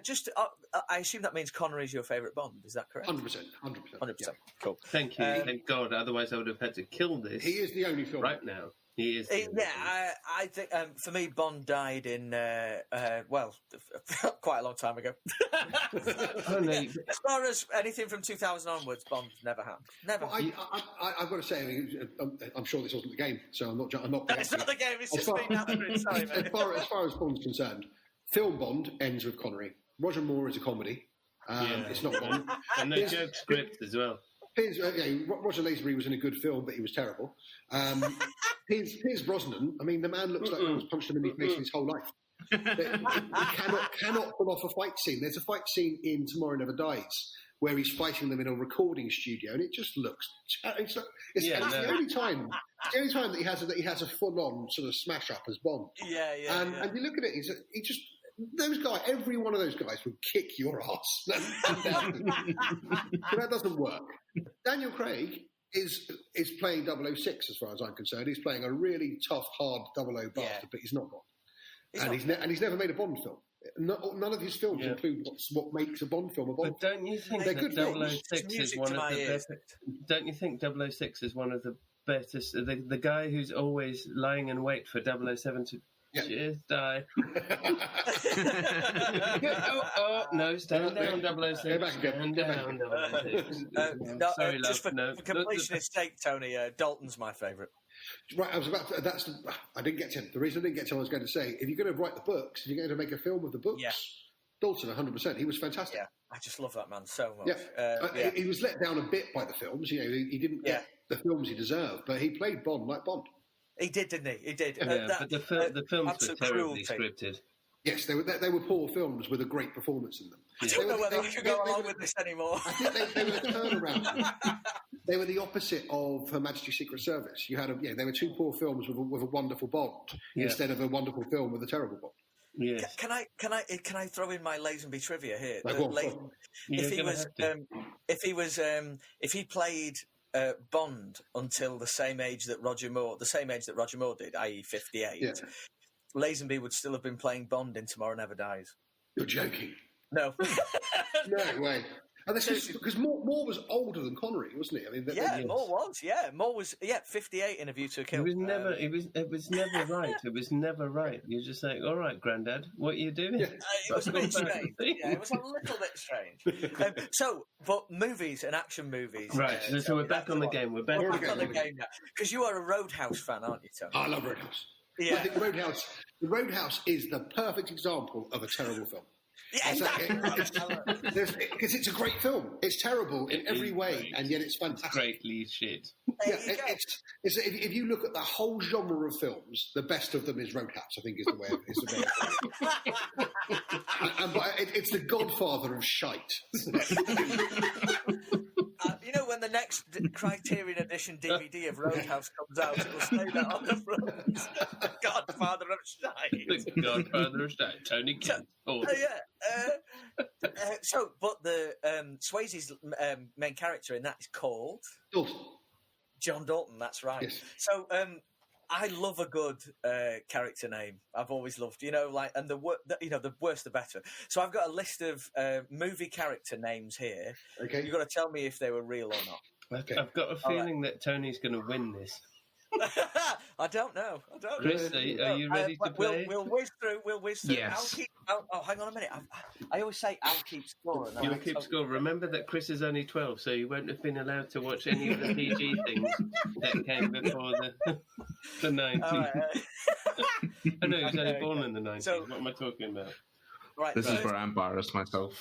assume that means Connery is your favourite Bond. Is that correct? 100%. 100%. Yeah. Cool. Thank you. Thank God. Otherwise, I would have had to kill this. He is the only film right now. He is. I think for me, Bond died in quite a long time ago. As far as anything from 2000 onwards, Bond never happened. Never. I've got to say, I'm sure this wasn't the game, so I'm not. It's not the game. It's just me answering. Sorry, mate. As far as Bond's concerned, film Bond ends with Connery. Roger Moore is a comedy. It's not Bond. And no joke script as well. Roger Lazenby was in a good film, but he was terrible. Piers Brosnan, I mean, the man looks like no one's punched him in the face his whole life. He cannot pull off a fight scene. There's a fight scene in Tomorrow Never Dies where he's fighting them in a recording studio, and it just looks. It's the only time that he has a full-on sort of smash up as Bond. And you look at it, he just. Those guys, every one of those guys would kick your ass. But that doesn't work. Daniel Craig is playing 006 as far as I'm concerned. He's playing a really tough, hard 00 bastard, but he's not Bond. He's never made a Bond film. None of his films include what makes a Bond film a Bond film. Don't you think they're good 006 is one of the best? Don't you think 006 is one of the best? The guy who's always lying in wait for 007 to just die. No, stand down, 006. Stand down, 006. Sorry, love. Just for completionist sake, Tony, Dalton's my favourite. Right, I didn't get to him. The reason I didn't get to him, I was going to say, if you're going to write the books, if you're going to make a film of the books, Dalton, 100%. He was fantastic. Yeah, I just love that man so much. He was let down a bit by the films. He didn't get the films he deserved, but he played Bond like Bond. He did, didn't he? He did. But the films were terribly scripted. Yes, they were poor films with a great performance in them. I don't know whether I can go along with this anymore. I think they were the turnaround. They were the opposite of Her Majesty's Secret Service. You had they were two poor films with a wonderful Bond instead of a wonderful film with a terrible Bond. Yes. Can I throw in my Lazenby trivia here? If he played Bond until the same age that Roger Moore did, i.e. 58, Lazenby would still have been playing Bond in Tomorrow Never Dies. You're joking. No. No way. And this is because Moore was older than Connery, wasn't he? I mean, Moore was. Yeah, Moore was. Yeah, 58 in A View to a Kill. It was never. It was never right. It was never right. You're just like, all right, Grandad, what are you doing? It was a bit strange. Yeah, it was a little bit strange. But movies and action movies. Right. So we're back on the game. We're back on the game now. Because you are a Roadhouse fan, aren't you, Tony? I love Roadhouse. Yeah. I think Roadhouse is the perfect example of a terrible film. Yeah, exactly. Because it's a great film. It's terrible in every way, great. And yet it's fantastic. Greatly shit. Yeah, if you look at the whole genre of films, the best of them is Roadhouse. I think is the way. But it's the godfather of shite. When the next Criterion Edition DVD of Roadhouse comes out, it will say that on the front. Godfather of Shite. The Godfather of Shite. Tony Kent. But the Swayze's main character in that is called Dalton. John Dalton. That's right. Yes. So I love a good character name. I've always loved, and the worse the better. So I've got a list of movie character names here. Okay. You've got to tell me if they were real or not. Okay. I've got a feeling that Tony's going to win this. I don't know. Chris, are you ready to play? We'll whiz through. Yes. Hang on a minute. I always say I'll keep score. You'll keep score. Remember that Chris is only 12, so you won't have been allowed to watch any of the PG things that came before the 90s. I know, he was only born in the 90s. So, what am I talking about? Right. This is where I embarrassed myself.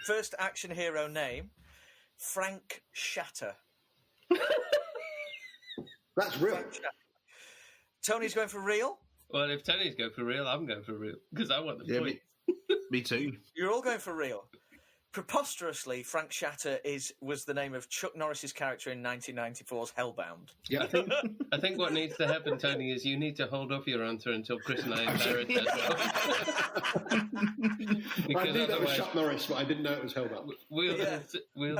First action hero name, Frank Shatter. That's real. Tony's going for real? Well, if Tony's going for real, I'm going for real. Because I want the point. Me too. You're all going for real. Preposterously, Frank Shatter was the name of Chuck Norris's character in 1994's Hellbound. Yeah, I think what needs to happen, Tony, is you need to hold off your answer until Chris and I embarrass as well. I knew that was Chuck Norris, but I didn't know it was Hellbound. We'll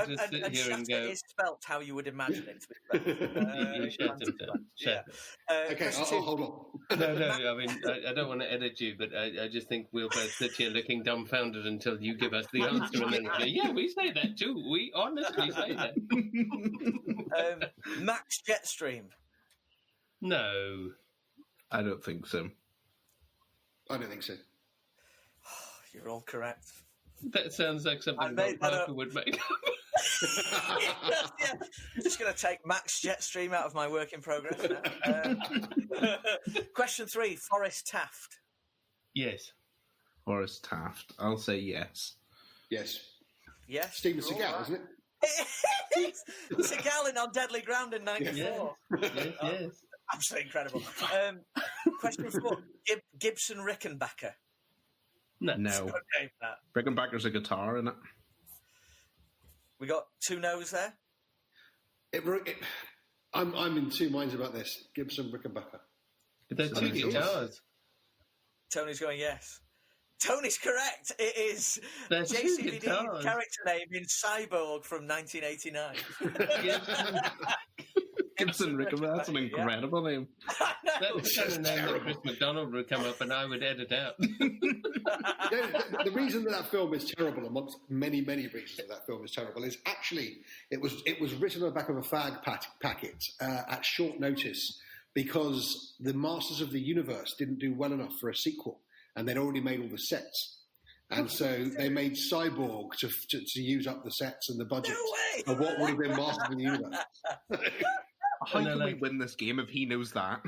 just sit here and go. Is spelt how you would imagine it to be spelled. You shut him down. Shut okay, I'll hold on. No, I mean, I don't want to edit you, but I just think we'll both sit here looking dumbfounded until you give us the answer, and then we'll go, yeah, we say that too. We honestly say that. Max Jetstream. No. I don't think so. I don't think so. You're all correct. That sounds like something that Parker would make up. Yeah. Just going to take Max Jetstream out of my work in progress now. Question 3, Forrest Taft. Yes. Forrest Taft. I'll say yes. Yes. Yes. Steven Seagal, right. Isn't it? Seagal in On Deadly Ground in 94. Yes. Absolutely incredible. Question 4, Gibson Rickenbacker. No. Rickenbacker's a guitar, isn't it? We got 2 no's there. I'm in 2 minds about this. Gibson Rickenbacker. They're 2 guitars. Tony's going yes. Tony's correct. It is That's JCVD's character name in Cyborg from 1989. Gibson Rickenbacker. That's an incredible name. That's the kind of name that Chris McDonald would come up and I would edit out. The reason that film is terrible, amongst many, many reasons that film is terrible, is actually it was written on the back of a fag packet at short notice because the Masters of the Universe didn't do well enough for a sequel, and they'd already made all the sets. And so they made Cyborg to use up the sets and the budget of what would have been Masters of the Universe. How can we win this game if he knows that?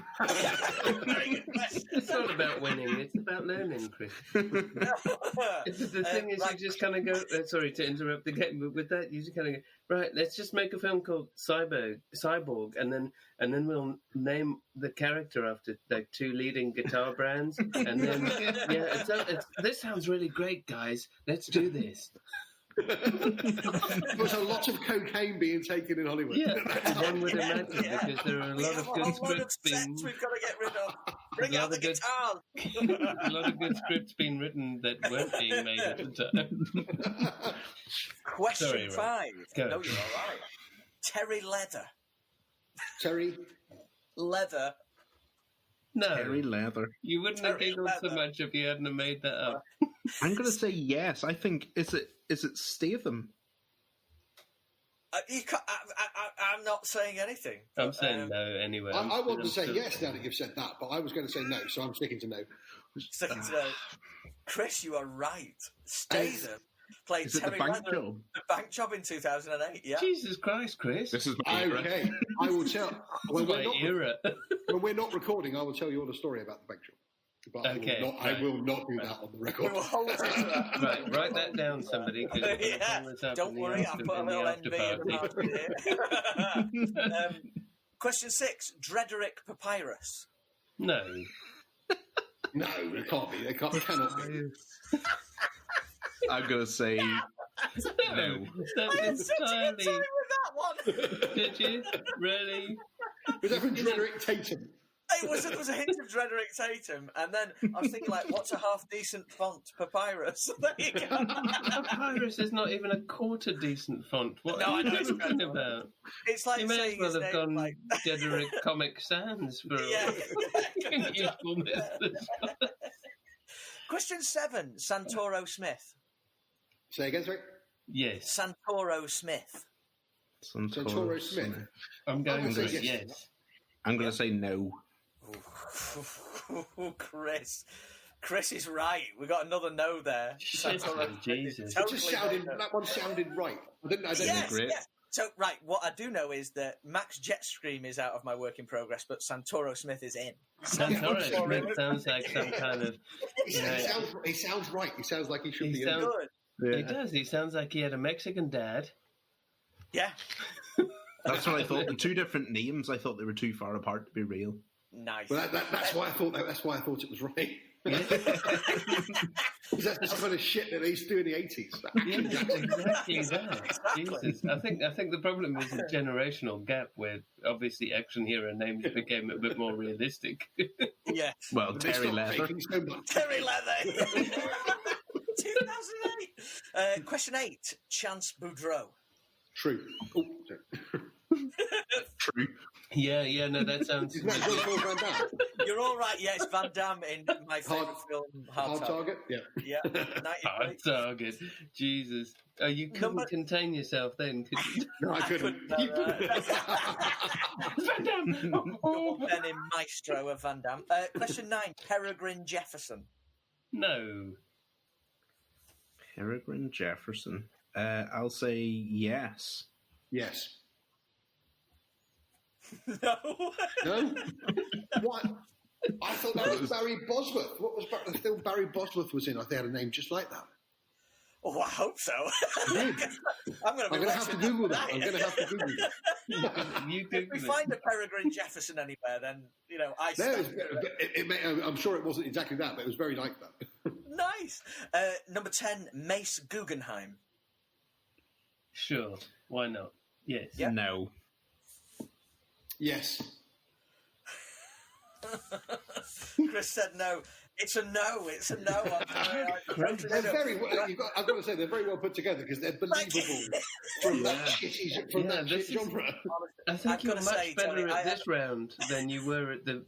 It's not about winning, it's about learning, Chris. The thing is, you just kind of go, sorry to interrupt the game, but with that, you just kind of go, right, let's just make a film called Cyborg, and then we'll name the character after like 2 leading guitar brands, and then, this sounds really great, guys, let's do this. There's a lot of cocaine being taken in Hollywood. Yeah, one would imagine, because there are a lot of good scripts being... we've got to get rid of. Bring out the guitars. A lot of good scripts being written that weren't being made at the time. Question 5. Go. No, you're all right. Terry Leather. Terry Leather. No. Terry Leather. You wouldn't have giggled so much if you hadn't have made that up. I'm going to say yes. I think is it Statham? I'm not saying anything. I'm saying no anyway. I want to say yes now that you've said that, but I was going to say no, so I'm sticking to no. Sticking to no. Chris, you are right. Statham played Terry Leather in The Bank Job in 2008. Yeah. Jesus Christ, Chris! This is my okay. I will tell. When we're not recording, I will tell you all the story about The Bank Job. But okay, I will not do that on the record. Right, write that down, somebody. Yeah, don't worry, I'll put a little NB in the Question 6, Drederick Papyrus. No. No, it can't be. It cannot be. I'm going to say no. That's I had such a good time with that one. Did you? Really? Was that from Drederick Tatum? It was a hint of Drederick Tatum, and then I was thinking, like, what's a half-decent font? Papyrus. There you go. Papyrus is not even a quarter decent font. What are you talking about? It's like you may saying as well have gone like... Drederick Comic Sans for usefulness. Question 7, Santoro Smith. Say again, sorry? Yes. Santoro Smith. Santoro Smith. I'm going to say yes. I'm going to say no. Chris. Chris is right. We got another no there. Jesus. Totally that one sounded right. I didn't agree. Yes. So, right, what I do know is that Max Jetstream is out of my work in progress, but Santoro Smith is in. Santoro Smith sounds like some kind of... He sounds right. He sounds like he should be good. Yeah. He does. He sounds like he had a Mexican dad. Yeah. That's what I thought. The two different names, I thought they were too far apart to be real. Nice. Well, that's why I thought that. That's why I thought it was right. That's the kind of shit that they used to do in the 80s. Yeah, exactly that. Jesus. I think the problem is a generational gap where obviously action hero names became a bit more realistic. Yeah. Well, Terry Leather. Terry Leather. 2008. Question 8. Chance Boudreau. True. Oh, True. Yeah, no, that sounds... Isn't that Jean-Claude Van Damme? You're all right. Yeah, it's Van Damme in my favourite film, Hard Target. Yeah. Hard Target. Jesus. Oh, you couldn't contain yourself then, could you? No, I couldn't. Van Damme! Ben in Maestro of Van Damme. Question 9. Peregrine Jefferson. No. Peregrine Jefferson. I'll say yes. Yes. No. No? What? I thought that was Barry Bosworth. What was the film Barry Bosworth was in? I think they had a name just like that. Oh, I hope so. I'm going to have to Google that. I'm going to have to Google that. If we find a Peregrine Jefferson anywhere, then, I stand I'm sure it wasn't exactly that, but it was very like that. Nice. Number 10, Mace Guggenheim. Sure. Why not? Yes. Yep. No. Yes. Chris said no. It's a no. It's a no. They're very well, I've got to say, they're very well put together because they're believable from that shit genre. I think you're much better at this round than you were at the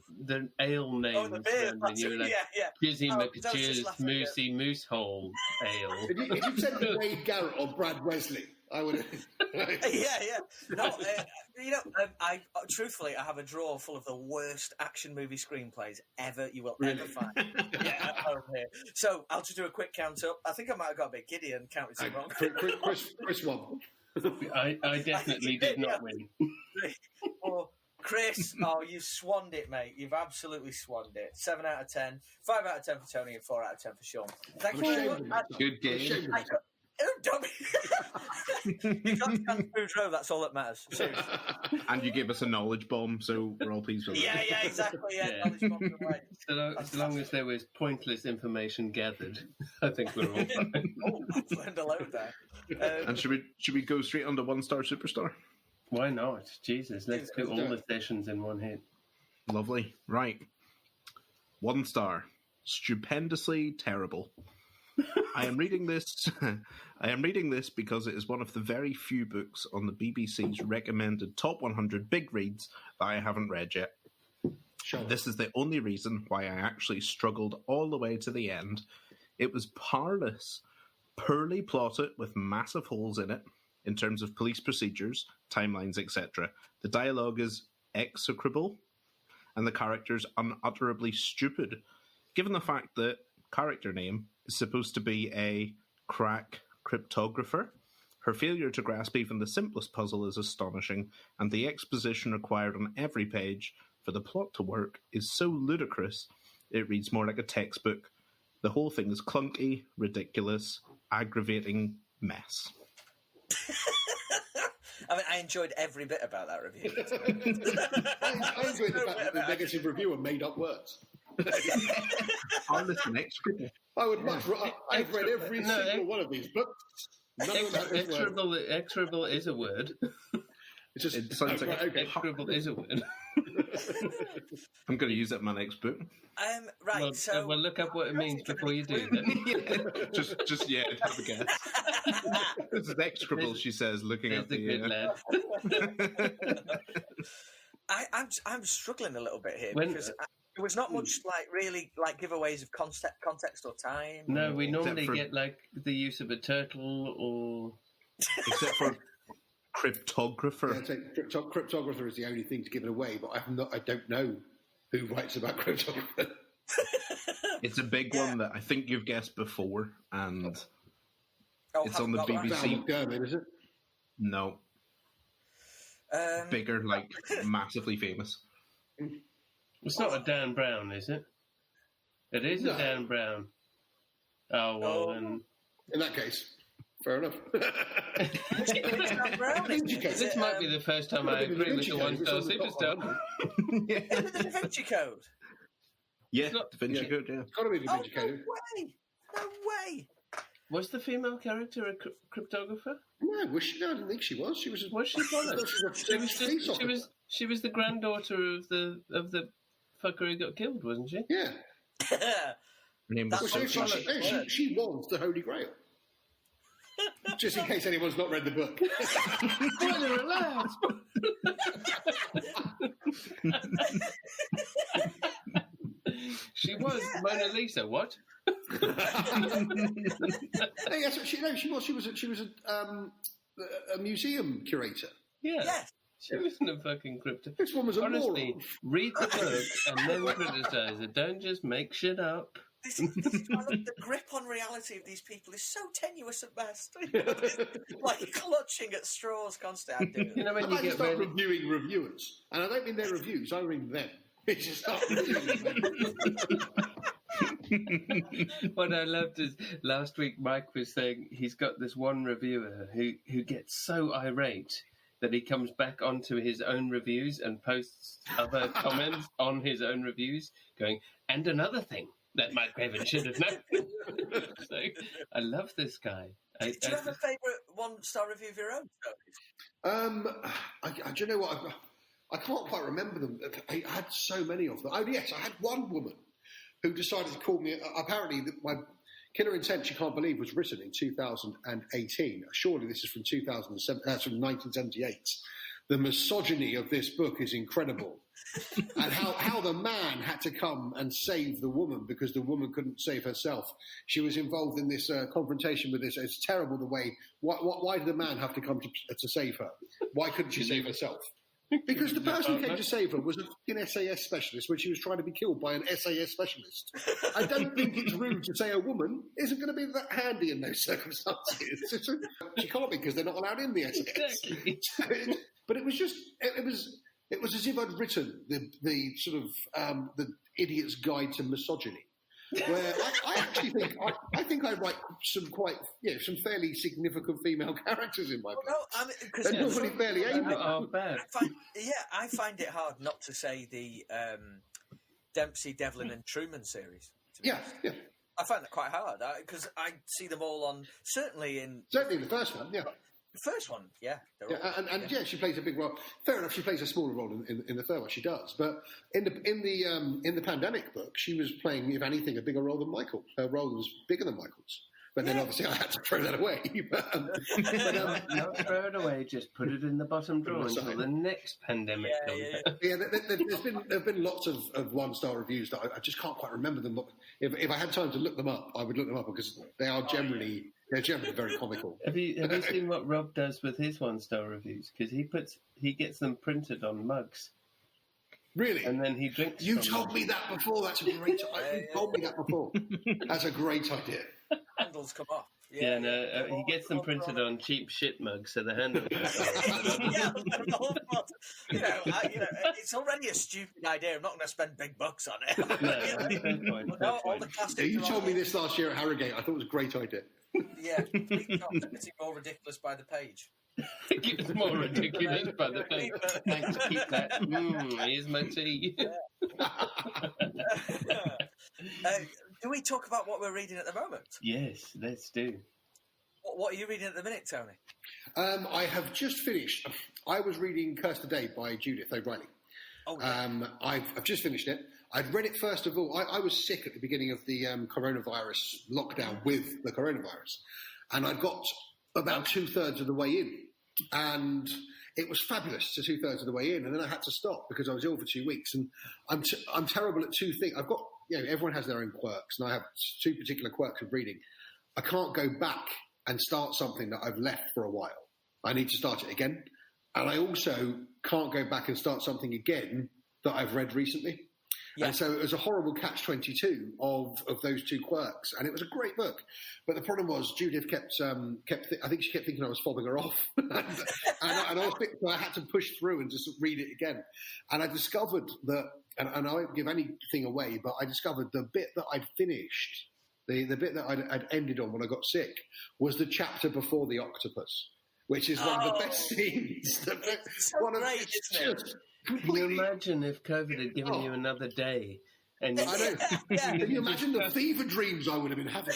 ale names. Oh, the beer. You were like Jizzy McJizz, Moosey Moosehole Ale. If you said Wade Garrett or Brad Wesley, I would. Yeah. No, I truthfully, I have a drawer full of the worst action movie screenplays you will ever find. Yeah, over here. So I'll just do a quick count up. I think I might have got a bit giddy and counted some wrong. Chris won. I definitely did not win. Or Chris, you swanned it, mate. You've absolutely swanned it. 7 out of 10, 5 out of 10 for Tony, and 4 out of 10 for Sean. Thank you. Good game. Don't you got Chance Boudreau, that's all that matters. Seriously. And you gave us a knowledge bomb, so we're all pleased with that. Yeah, exactly. Yeah. Knowledge bomb away. So long as there was pointless information gathered, I think we're all fine. I've learned a load there. And should we go straight on to 1-star superstar? Why not? Jesus, let's do all the sessions in one hit. Lovely. Right. 1 star. Stupendously terrible. I am reading this because it is one of the very few books on the BBC's recommended top 100 big reads that I haven't read yet. Sure. This is the only reason why I actually struggled all the way to the end. It was parlous, poorly plotted with massive holes in it in terms of police procedures, timelines, etc. The dialogue is execrable, and the characters unutterably stupid, given the fact that character name is supposed to be a crack cryptographer. Her failure to grasp even the simplest puzzle is astonishing, and the exposition required on every page for the plot to work is so ludicrous it reads more like a textbook. The whole thing is clunky, ridiculous, aggravating mess. I mean, I enjoyed every bit about that review. I enjoyed the fact that the negative reviewer made up words. Parlous and execrable. I would much. I've read every single one of these books. Execrable is a word. It sounds like execrable is a word. I'm going to use that in my next book. Right, well, so well, look up what it means before you do. Then. just have a guess. This is execrable, she says, looking at the good lad. I'm struggling a little bit here because there was not much really giveaways of context or time. No, we normally get like the use of a turtle or except for cryptographer. Yeah, cryptographer is the only thing to give it away, but I don't know who writes about cryptographer. It's a big one that I think you've guessed before, and it's on the BBC. McDermott, is it? No. Bigger, massively famous. It's not a Dan Brown, is it? It is a Dan Brown. Oh, well, then. In that case, fair enough. This might be the first time I agree with the one Darcy just done. Yeah. The Da Vinci Code. Yeah, Da Vinci Code, yeah. It's got to be Da Vinci Code. No way. Was the female character a cryptographer? No, I didn't think she was. She was. Was she? She was the granddaughter of the fucker who got killed, wasn't she? Yeah. Her name was she was the Holy Grail. Just in case anyone's not read the book. Spoiler alert! She was Mona Lisa. What? Yes, she was a museum curator. Yeah. Yes. She wasn't a fucking crypto. This one was a Honestly, moron. Read the book and then criticise it. Don't just make shit up. This is the grip on reality of these people is so tenuous at best. Clutching at straws constantly. You know when you get start reviewing reviewers, and I don't mean their reviews. I mean them. It's just start reviewing them. What I loved is last week Mike was saying he's got this one reviewer who gets so irate that he comes back onto his own reviews and posts other comments on his own reviews, going, and another thing that Mike Craven should have known. So I love this guy. Do you have a favourite one-star review of your own? Do you know what? I can't quite remember them. I had so many of them. Oh, yes, I had one woman who decided to call me. Apparently, my Killer Intent, She Can't Believe, was written in 2018. Surely this is from 2007. That's from 1978. The misogyny of this book is incredible. And how the man had to come and save the woman because the woman couldn't save herself. She was involved in this confrontation with this. It's terrible the way. Why did the man have to come to save her? Why couldn't she save herself? Because the person who came to save her was a fucking SAS specialist when she was trying to be killed by an SAS specialist. I don't think it's rude to say a woman isn't going to be that handy in those circumstances. She can't be because they're not allowed in the SAS. Exactly. But it was just, it was as if I'd written the sort of the Idiot's Guide to Misogyny. Where I actually think I write some some fairly significant female characters in my book. Well, no, I mean, they're normally fairly amiable. Oh, bad. I find it hard not to say the Dempsey, Devlin, and Truman series. Yeah. I find that quite hard because I see them all on certainly the first one. Yeah. The first one, yeah. She plays a big role. Fair enough, she plays a smaller role in the third one. She does, but in the Pandemic book, she was playing, if anything, a bigger role than Michael. Her role was bigger than Michael's. But then obviously I had to throw that away. Not throw it away, just put it in the bottom drawer until the next pandemic comes. There've been lots of 1-star reviews that I just can't quite remember them. But if I had time to look them up, I would look them up because they are generally very comical. Have you seen what Rob does with his 1-star reviews? Because he gets them printed on mugs. Really? And then he drinks. You told me that before. That's a great. You told me that before. That's a great idea. Handles come off. Yeah, he gets them printed on cheap shit mugs, so the handle. It's already a stupid idea. I'm not going to spend big bucks on it. All the plastic. You told me this last year at Harrogate. I thought it was a great idea. Yeah, it's more ridiculous by the page. It's more ridiculous by the page. Thanks, keep that. Here's my tea. Do we talk about what we're reading at the moment? Yes, let's do. What are you reading at the minute, Tony? I have just finished. I was reading Curse the Day by Judith O'Reilly. Oh, yeah. I've just finished it. I'd read it first of all. I was sick at the beginning of the coronavirus lockdown with the coronavirus. And I'd got about 2/3 of the way in. And it was fabulous to 2/3 of the way in. And then I had to stop because I was ill for 2 weeks. And I'm terrible at two things. I've got, everyone has their own quirks. And I have two particular quirks of reading. I can't go back and start something that I've left for a while. I need to start it again. And I also can't go back and start something again that I've read recently. Yeah. And so it was a horrible catch-22 of those two quirks. And it was a great book. But the problem was Judith kept I think she kept thinking I was fobbing her off. So I had to push through and just read it again. And I discovered that, and I won't give anything away, but I discovered the bit that I'd finished, the bit that I'd ended on when I got sick, was the chapter before the octopus, which is one of the best scenes. It's so great, isn't it? Can you imagine if COVID had given you another day? And I know. Can you imagine the fever dreams I would have been having?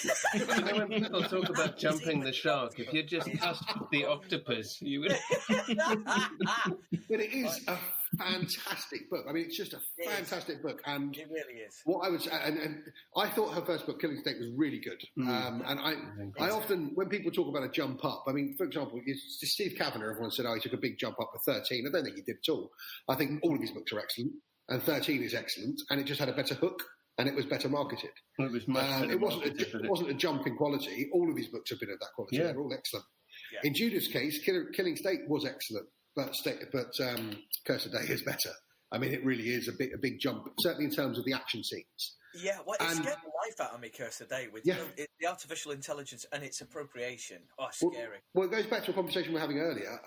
When people talk about jumping the shark, if you just touched the octopus, you would. But it is a fantastic book. I mean, it's just a fantastic book, and it really is. What I was, and I thought her first book, Killing State, was really good. And I often, when people talk about a jump up, I mean, for example, Steve Kavanagh, everyone said, he took a big jump up with 13. I don't think he did at all. I think all of his books are excellent. And 13 is excellent, and it just had a better hook, and it was better marketed. Well, it wasn't a jump in quality. All of his books have been of that quality. Yeah. They're all excellent. Yeah. In Judith's case, Killing State was excellent, but Curse of Day is better. I mean, it really is a big jump, certainly in terms of the action scenes. Yeah, well, it scared the life out of me, Curse of Day, with the artificial intelligence and its appropriation. Oh, scary. Well, it goes back to a conversation we were having earlier.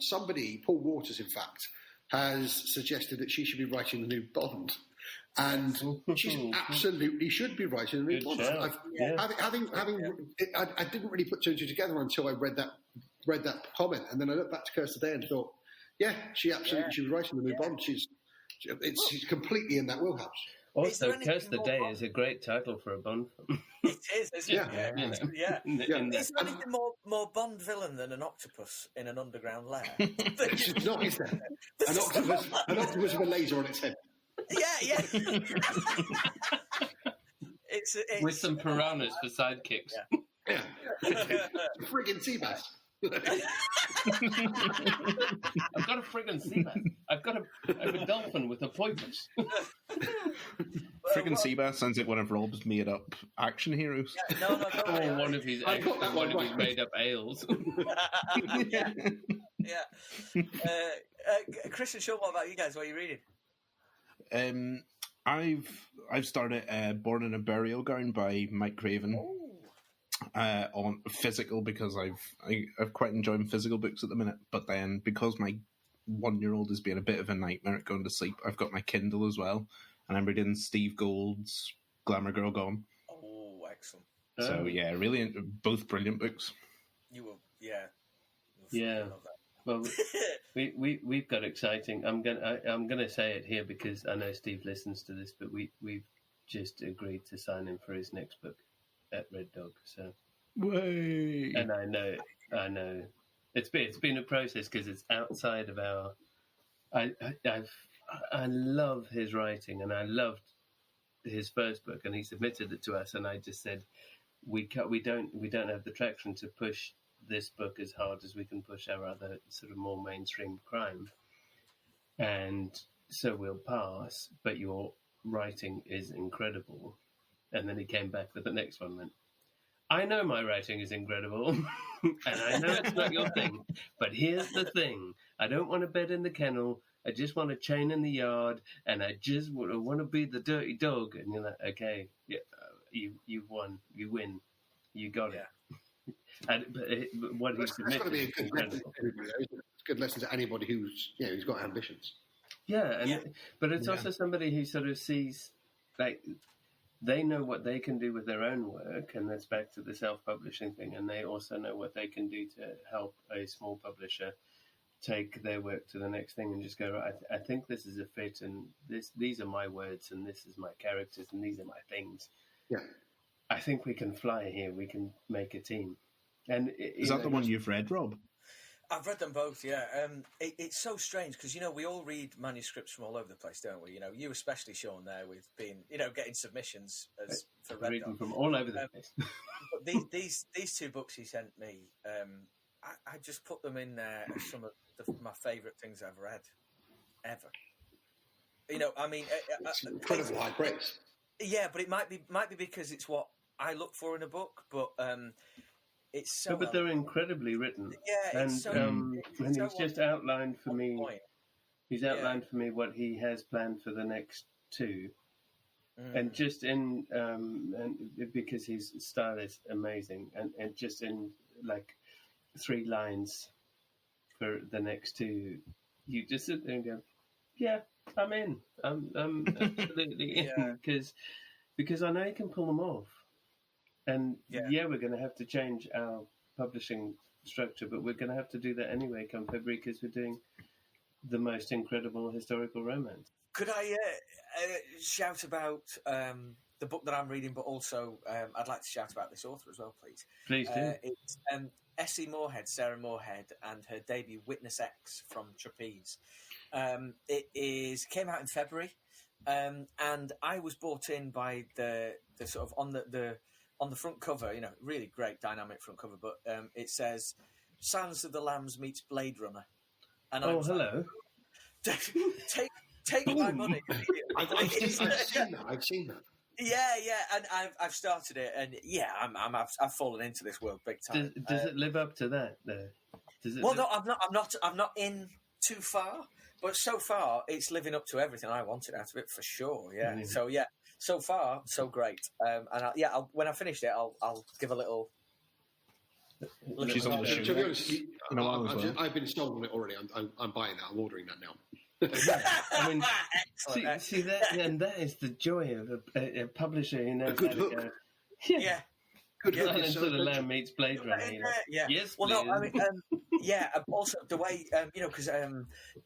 Somebody, Paul Waters, in fact, has suggested that she should be writing the new Bond, and she absolutely should be writing the new Bond. I didn't really put two and two together until I read that comment, and then I looked back to Curse Day and thought, she absolutely should be writing the new Bond. She's completely in that wheelhouse. Also, Curse the Day is a great title for a Bond film. It is, isn't it? Yeah. Is there anything more Bond villain than an octopus in an underground lair? It's not, is there? An octopus with a laser on its head. Yeah. With some piranhas for sidekicks. Yeah. Friggin' sea bass. I've got a friggin' sea bass. I've got a dolphin with a porpoise. Friggin' sea bass sounds like one of Rob's made up action heroes. Yeah, no. One of his made up ales. Yeah. Chris and Sean, what about you guys? What are you reading? I've started Born in a Burial Ground by Mike Craven. On physical, because I've quite enjoyed physical books at the minute, but then because my 1-year-old is being a bit of a nightmare at going to sleep, I've got my Kindle as well, and I'm reading Steve Gould's Glamour Girl Gone. Oh, excellent! So really, both brilliant books. You will, Well, we've got exciting. I'm gonna say it here because I know Steve listens to this, but we've just agreed to sign him for his next book at Red Dog. So, way. And I know, it's been a process because it's outside of our. I love his writing, and I loved his first book, and he submitted it to us, and I just said, we don't have the traction to push this book as hard as we can push our other sort of more mainstream crime, and so we'll pass. But your writing is incredible. And then he came back with the next one and went, I know my writing is incredible, and I know it's not your thing, but here's the thing. I don't want a bed in the kennel. I just want a chain in the yard, and I just want to be the dirty dog. And you're like, okay, yeah, you won. You win. You got it. But what he submitted, that's got to be a good lesson to everybody. It's a good lesson to anybody who's got ambitions. Yeah, but it's also somebody who sort of sees, like, they know what they can do with their own work, and that's back to the self-publishing thing, and they also know what they can do to help a small publisher take their work to the next thing and just go, right, I think this is a fit, and these are my words, and this is my characters, and these are my things. Yeah. I think we can fly here. We can make a team. And is that the one you've read, Rob? I've read them both, yeah. It's so strange because, we all read manuscripts from all over the place, don't we? You especially, Sean, there with being, getting submissions for Red reading from all over the place. But these two books he sent me, I just put them in there as some of my favourite things I've read, ever. It's incredible high praise. Yeah, but it might be because it's what I look for in a book, but... it's so but they're incredibly written. Yeah, and he's just outlined for me. He's outlined for me what he has planned for the next two, and just in and because his style is amazing, and just in like 3 lines for the next two, you just sit there and go, "Yeah, I'm in. I'm absolutely in," because I know he can pull them off. And we're going to have to change our publishing structure, but we're going to have to do that anyway come February because we're doing the most incredible historical romance. Could I shout about the book that I'm reading, but also I'd like to shout about this author as well, please. Please do. It's Sarah Moorhead, and her debut, Witness X, from Trapeze. It came out in February, and I was brought in by the sort of on the front cover, really great dynamic front cover, but it says Silence of the Lambs meets Blade Runner. And hello. Take my money. I've seen that. Yeah, and I've started it, and I've fallen into this world big time. Does it live up to that? No, I'm not in too far, but so far it's living up to everything I wanted out of it for sure. Yeah, mm-hmm. So far so great. When I finished it, I'll give a little. She's on the show. To be honest, I've been sold on it already. I'm buying that. I'm ordering that now. I mean, see that, and that is the joy of a publisher who knows how to go. Yeah. Good Silence of the Lamb meets Blade Runner. Yeah. Yes, well, no, I mean, also the way because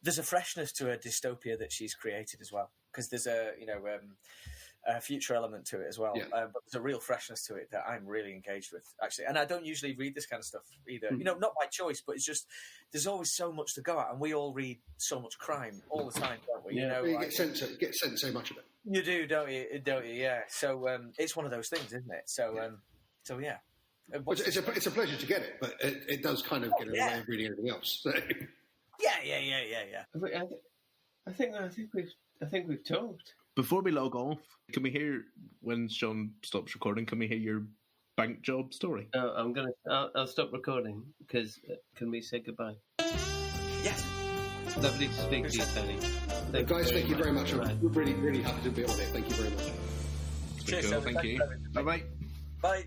there's a freshness to a dystopia that she's created as well. Because there's a future element to it as well. But there's a real freshness to it that I'm really engaged with, actually. And I don't usually read this kind of stuff either. Not by choice, but it's just there's always so much to go at, and we all read so much crime all the time, don't we? Yeah. You get sent so much of it. You do, don't you? Yeah. So it's one of those things, isn't it? So yeah. It's a pleasure to get it, but it does kind of get in the way of reading anything else. So. Yeah. I think we've talked. Before we log off, can we hear, when Sean stops recording, can we hear your bank job story? I'll stop recording, because can we say goodbye? Yes. Lovely to speak to you, Tony. Guys, thank you very much. I'm really, really happy to be on it. Thank you very much. Cheers, cool. Thank you. Bye-bye. Bye.